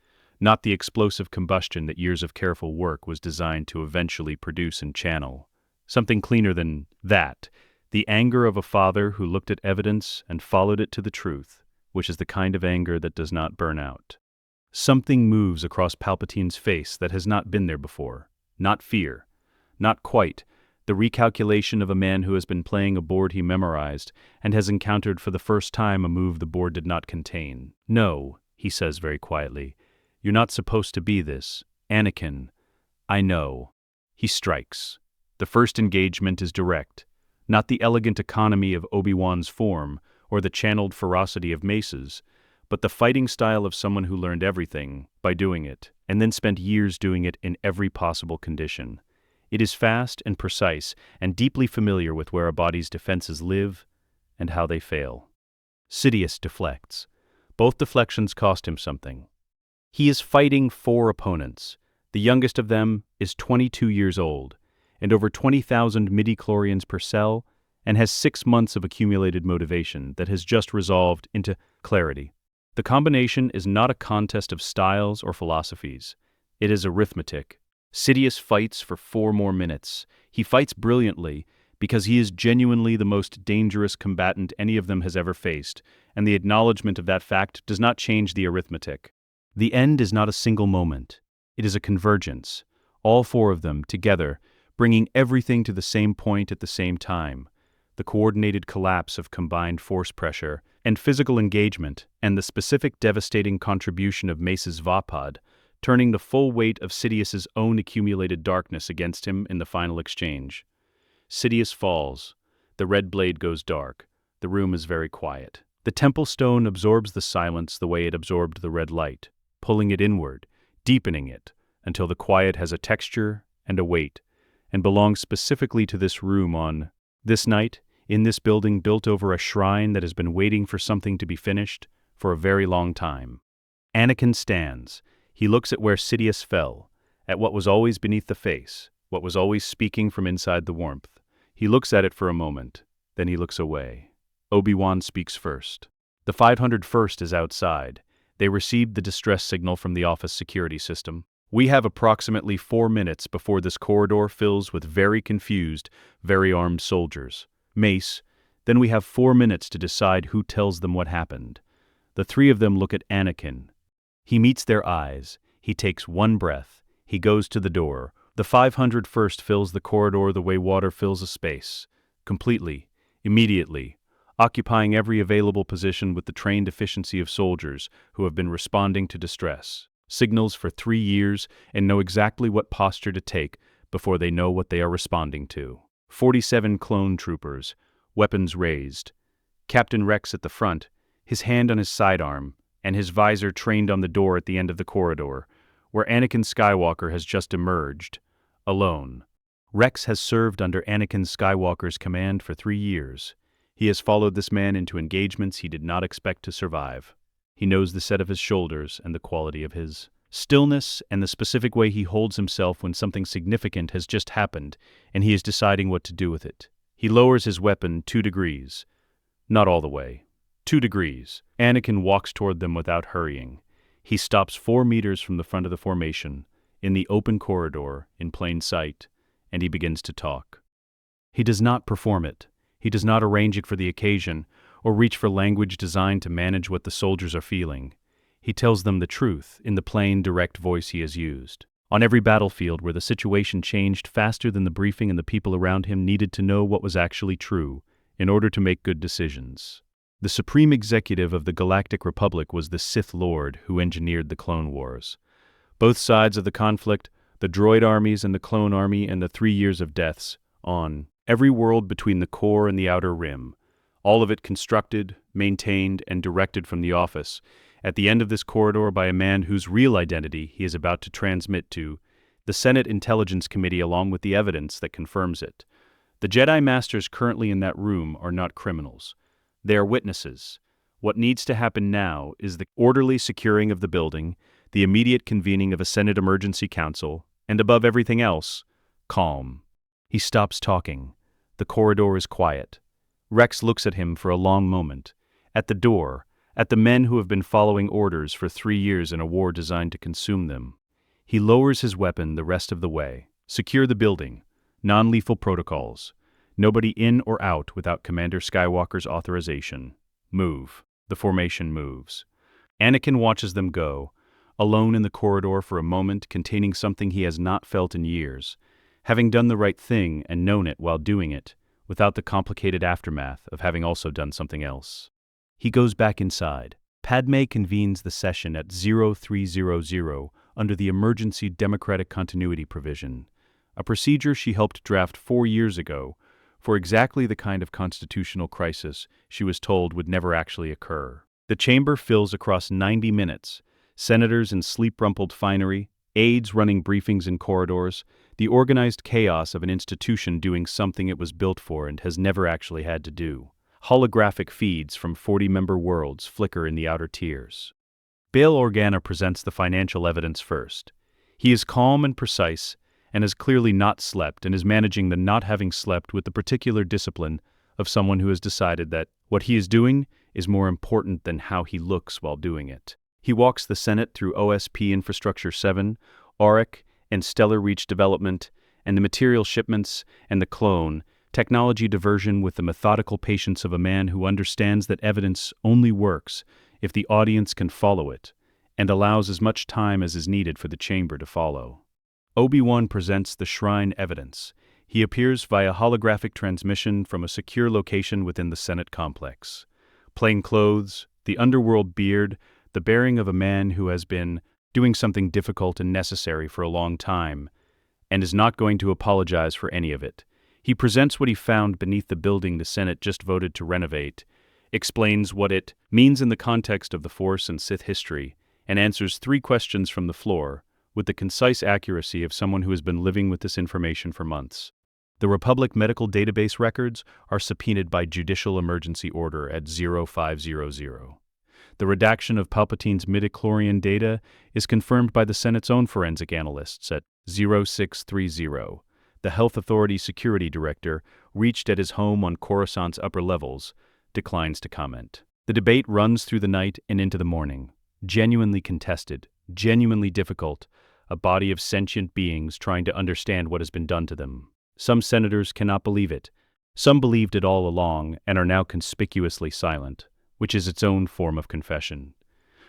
not the explosive combustion that years of careful work was designed to eventually produce and channel. Something cleaner than that, the anger of a father who looked at evidence and followed it to the truth, which is the kind of anger that does not burn out. Something moves across Palpatine's face that has not been there before. Not fear. Not quite. The recalculation of a man who has been playing a board he memorized and has encountered for the first time a move the board did not contain. "No," he says very quietly. "You're not supposed to be this. Anakin, I know." He strikes. The first engagement is direct. Not the elegant economy of Obi-Wan's form or the channeled ferocity of Mace's, but the fighting style of someone who learned everything by doing it, and then spent years doing it in every possible condition. It is fast and precise, and deeply familiar with where a body's defenses live and how they fail. Sidious deflects. Both deflections cost him something. He is fighting 4 opponents. The youngest of them is 22 years old, and over 20,000 midi-chlorians per cell, and has 6 months of accumulated motivation that has just resolved into clarity. The combination is not a contest of styles or philosophies. It is arithmetic. Sidious fights for 4 more minutes. He fights brilliantly because he is genuinely the most dangerous combatant any of them has ever faced, and the acknowledgement of that fact does not change the arithmetic. The end is not a single moment. It is a convergence. All 4 of them, together, bringing everything to the same point at the same time. the coordinated collapse of combined force pressure and physical engagement, and the specific devastating contribution of Mace's Vapad, turning the full weight of Sidious's own accumulated darkness against him in the final exchange. Sidious falls. The red blade goes dark. The room is very quiet. The temple stone absorbs the silence the way it absorbed the red light, pulling it inward, deepening it, until the quiet has a texture and a weight, and belongs specifically to this room on this night, in this building built over a shrine that has been waiting for something to be finished for a very long time. Anakin stands. He looks at where Sidious fell, at what was always beneath the face, what was always speaking from inside the warmth. He looks at it for a moment, then he looks away. Obi-Wan speaks first. The 501st is outside. They received the distress signal from the office security system. We have approximately 4 minutes before this corridor fills with very confused, very armed soldiers. Mace, then we have 4 minutes to decide who tells them what happened. The three of them look at Anakin. He meets their eyes. He takes one breath. He goes to the door. The 501st fills the corridor the way water fills a space. Completely, immediately, occupying every available position with the trained efficiency of soldiers who have been responding to distress. Signals for 3 years and know exactly what posture to take before they know what they are responding to. 47 clone troopers, weapons raised. Captain Rex at the front, his hand on his sidearm, and his visor trained on the door at the end of the corridor, where Anakin Skywalker has just emerged, alone. Rex has served under Anakin Skywalker's command for 3 years. He has followed this man into engagements he did not expect to survive. He knows the set of his shoulders and the quality of his stillness and the specific way he holds himself when something significant has just happened and he is deciding what to do with it. He lowers his weapon 2 degrees. Not all the way. 2 degrees. Anakin walks toward them without hurrying. He stops 4 meters from the front of the formation, in the open corridor, in plain sight, and he begins to talk. He does not perform it. He does not arrange it for the occasion, or reach for language designed to manage what the soldiers are feeling. He tells them the truth in the plain, direct voice he has used. On every battlefield where the situation changed faster than the briefing and the people around him needed to know what was actually true in order to make good decisions. The supreme executive of the Galactic Republic was the Sith Lord who engineered the Clone Wars. Both sides of the conflict, the droid armies and the clone army and the 3 years of deaths, on every world between the core and the outer rim, all of it constructed, maintained, and directed from the office, at the end of this corridor by a man whose real identity he is about to transmit to the Senate Intelligence Committee along with the evidence that confirms it. The Jedi Masters currently in that room are not criminals. They are witnesses. What needs to happen now is the orderly securing of the building, the immediate convening of a Senate Emergency Council, and above everything else, calm. He stops talking. The corridor is quiet. Rex looks at him for a long moment, at the door, at the men who have been following orders for 3 years in a war designed to consume them. He lowers his weapon the rest of the way. Secure the building. Non-lethal protocols. Nobody in or out without Commander Skywalker's authorization. Move. The formation moves. Anakin watches them go, alone in the corridor for a moment containing something he has not felt in years, having done the right thing and known it while doing it, without the complicated aftermath of having also done something else. He goes back inside. Padmé convenes the session at 0300 under the Emergency Democratic Continuity Provision, a procedure she helped draft 4 years ago for exactly the kind of constitutional crisis she was told would never actually occur. The chamber fills across 90 minutes, senators in sleep-rumpled finery, aides running briefings in corridors, the organized chaos of an institution doing something it was built for and has never actually had to do. Holographic feeds from 40-member worlds flicker in the outer tiers. Bail Organa presents the financial evidence first. He is calm and precise, and has clearly not slept and is managing the not having slept with the particular discipline of someone who has decided that what he is doing is more important than how he looks while doing it. He walks the Senate through OSP Infrastructure 7, Auric, and Stellar Reach Development, and the material shipments and the clone, technology diversion with the methodical patience of a man who understands that evidence only works if the audience can follow it, and allows as much time as is needed for the chamber to follow. Obi-Wan presents the shrine evidence. He appears via holographic transmission from a secure location within the Senate complex. Plain clothes, the underworld beard, the bearing of a man who has been doing something difficult and necessary for a long time, and is not going to apologize for any of it. He presents what he found beneath the building the Senate just voted to renovate, explains what it means in the context of the Force and Sith history, and answers 3 questions from the floor with the concise accuracy of someone who has been living with this information for months. The Republic medical database records are subpoenaed by judicial emergency order at 0500. The redaction of Palpatine's midichlorian data is confirmed by the Senate's own forensic analysts at 0630. The Health Authority Security Director, reached at his home on Coruscant's upper levels, declines to comment. The debate runs through the night and into the morning. Genuinely contested, genuinely difficult, a body of sentient beings trying to understand what has been done to them. Some senators cannot believe it. Some believed it all along and are now conspicuously silent, which is its own form of confession.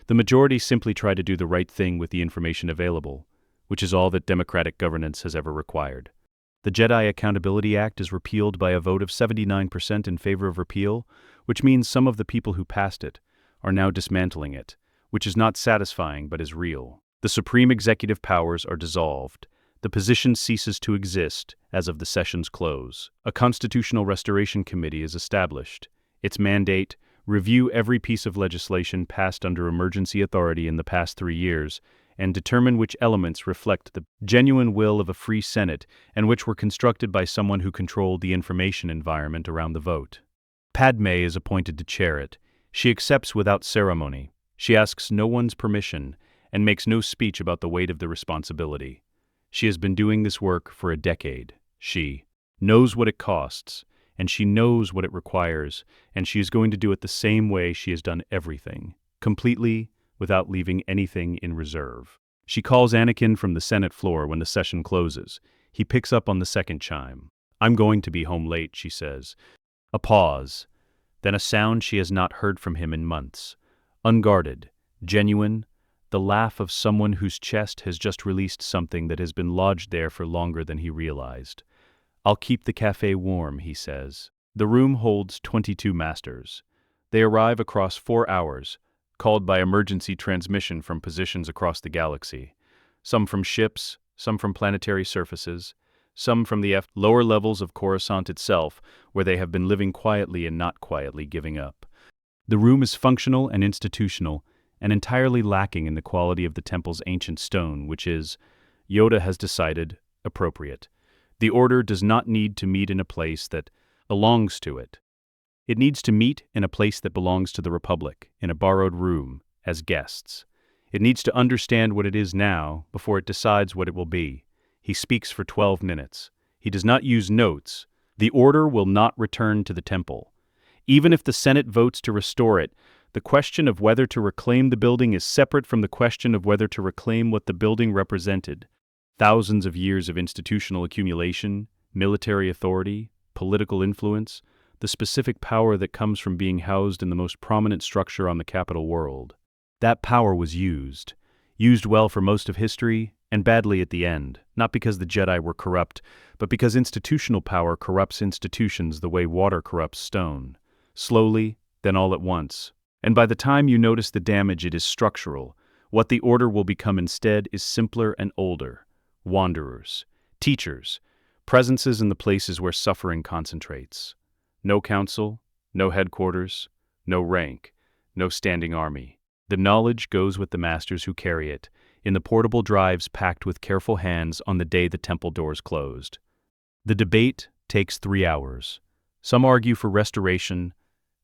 The majority simply try to do the right thing with the information available, which is all that democratic governance has ever required. The Jedi Accountability Act is repealed by a vote of 79% in favor of repeal, which means some of the people who passed it are now dismantling it, which is not satisfying but is real. The supreme executive powers are dissolved. The position ceases to exist as of the session's close. A constitutional restoration committee is established. Its mandate: review every piece of legislation passed under emergency authority in the past 3 years and determine which elements reflect the genuine will of a free Senate and which were constructed by someone who controlled the information environment around the vote. Padmé is appointed to chair it. She accepts without ceremony. She asks no one's permission and makes no speech about the weight of the responsibility. She has been doing this work for a decade. She knows what it costs, and she knows what it requires, and she is going to do it the same way she has done everything, completely, without leaving anything in reserve. She calls Anakin from the Senate floor when the session closes. He picks up on the second chime. "I'm going to be home late," she says. A pause, then a sound she has not heard from him in months. Unguarded, genuine, the laugh of someone whose chest has just released something that has been lodged there for longer than he realized. "I'll keep the cafe warm," he says. The room holds 22 masters. They arrive across 4 hours, called by emergency transmission from positions across the galaxy. Some from ships, some from planetary surfaces, some from the lower levels of Coruscant itself, where they have been living quietly and not quietly giving up. The room is functional and institutional, and entirely lacking in the quality of the temple's ancient stone, which is, Yoda has decided, appropriate. The Order does not need to meet in a place that belongs to it. It needs to meet in a place that belongs to the Republic, in a borrowed room, as guests. It needs to understand what it is now before it decides what it will be. He speaks for 12 minutes. He does not use notes. The Order will not return to the temple. Even if the Senate votes to restore it, the question of whether to reclaim the building is separate from the question of whether to reclaim what the building represented. Thousands of years of institutional accumulation, military authority, political influence, the specific power that comes from being housed in the most prominent structure on the capital world. That power was used well for most of history, and badly at the end, not because the Jedi were corrupt, but because institutional power corrupts institutions the way water corrupts stone. Slowly, then all at once. And by the time you notice the damage, it is structural. What the Order will become instead is simpler and older. Wanderers, teachers, presences in the places where suffering concentrates. No council, no headquarters, no rank, no standing army. The knowledge goes with the masters who carry it, in the portable drives packed with careful hands on the day the temple doors closed. The debate takes 3 hours. Some argue for restoration.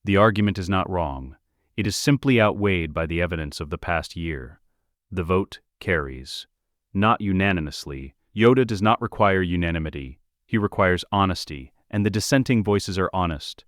The argument is not wrong. It is simply outweighed by the evidence of the past year. The vote carries. Not unanimously. Yoda does not require unanimity. He requires honesty, and the dissenting voices are honest,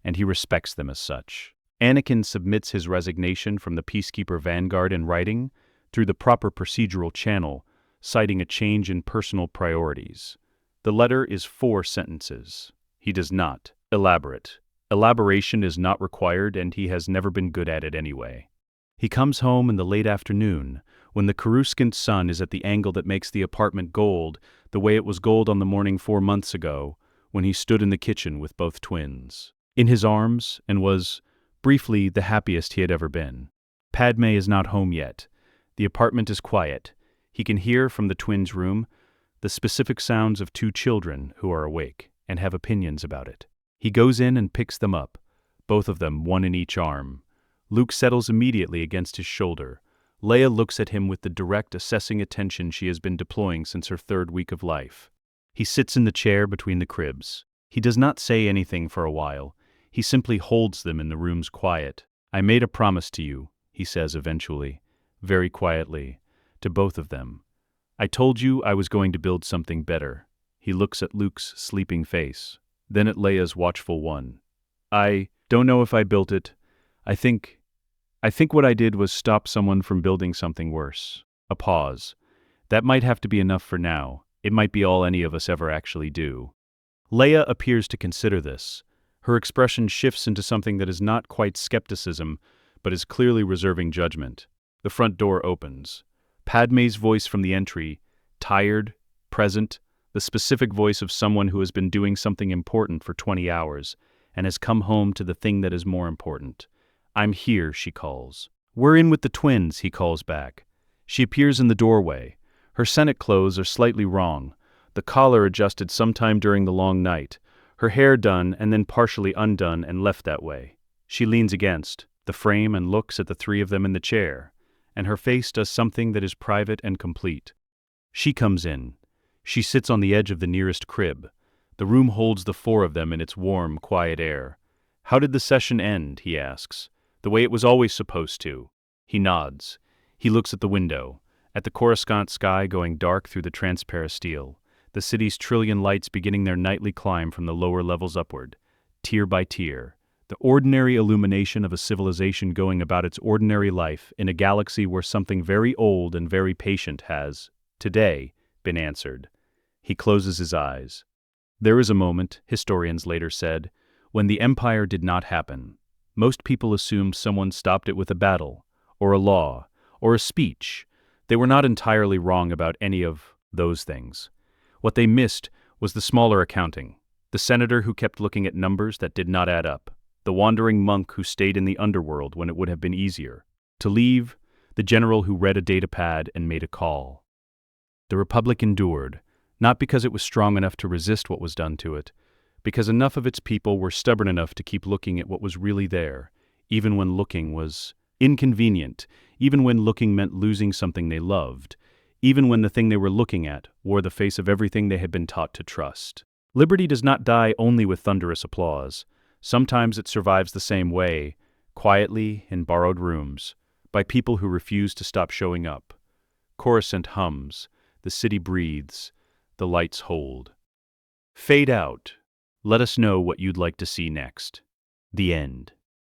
and he respects them as such. Anakin submits his resignation from the Peacekeeper Vanguard in writing, through the proper procedural channel, citing a change in personal priorities. The letter is 4 sentences. He does not elaborate. Elaboration is not required, and he has never been good at it anyway. He comes home in the late afternoon, when the Coruscant sun is at the angle that makes the apartment gold, the way it was gold on the morning 4 months ago, when he stood in the kitchen with both twins in his arms and was, briefly, the happiest he had ever been. Padmé is not home yet. The apartment is quiet. He can hear from the twins' room the specific sounds of 2 children who are awake and have opinions about it. He goes in and picks them up, both of them, one in each arm. Luke settles immediately against his shoulder. Leia looks at him with the direct, assessing attention she has been deploying since her 3rd week of life. He sits in the chair between the cribs. He does not say anything for a while. He simply holds them in the room's quiet. "I made a promise to you," he says eventually, very quietly, to both of them. "I told you I was going to build something better." He looks at Luke's sleeping face, then at Leia's watchful one. "I don't know if I built it. I think what I did was stop someone from building something worse." A pause. "That might have to be enough for now. It might be all any of us ever actually do." Leia appears to consider this. Her expression shifts into something that is not quite skepticism, but is clearly reserving judgment. The front door opens. Padmé's voice from the entry, tired, present, the specific voice of someone who has been doing something important for 20 hours and has come home to the thing that is more important. "I'm here," she calls. "We're in with the twins," he calls back. She appears in the doorway. Her Senate clothes are slightly wrong, the collar adjusted sometime during the long night, her hair done and then partially undone and left that way. She leans against the frame and looks at the 3 of them in the chair, and her face does something that is private and complete. She comes in. She sits on the edge of the nearest crib. The room holds the 4 of them in its warm, quiet air. "How did the session end?" he asks. "The way it was always supposed to." He nods. He looks at the window, at the Coruscant sky going dark through the transparistile, the city's trillion lights beginning their nightly climb from the lower levels upward, tier by tier, the ordinary illumination of a civilization going about its ordinary life in a galaxy where something very old and very patient has, today, been answered. He closes his eyes. There is a moment, historians later said, when the Empire did not happen. Most people assumed someone stopped it with a battle, or a law, or a speech. They were not entirely wrong about any of those things. What they missed was the smaller accounting, the senator who kept looking at numbers that did not add up, the wandering monk who stayed in the underworld when it would have been easier to leave, the general who read a datapad and made a call. The Republic endured, not because it was strong enough to resist what was done to it, because enough of its people were stubborn enough to keep looking at what was really there, even when looking was inconvenient, even when looking meant losing something they loved, even when the thing they were looking at wore the face of everything they had been taught to trust. Liberty does not die only with thunderous applause. Sometimes it survives the same way, quietly in borrowed rooms, by people who refuse to stop showing up. Coruscant hums, the city breathes, the lights hold. Fade out. Let us know what you'd like to see next. The end.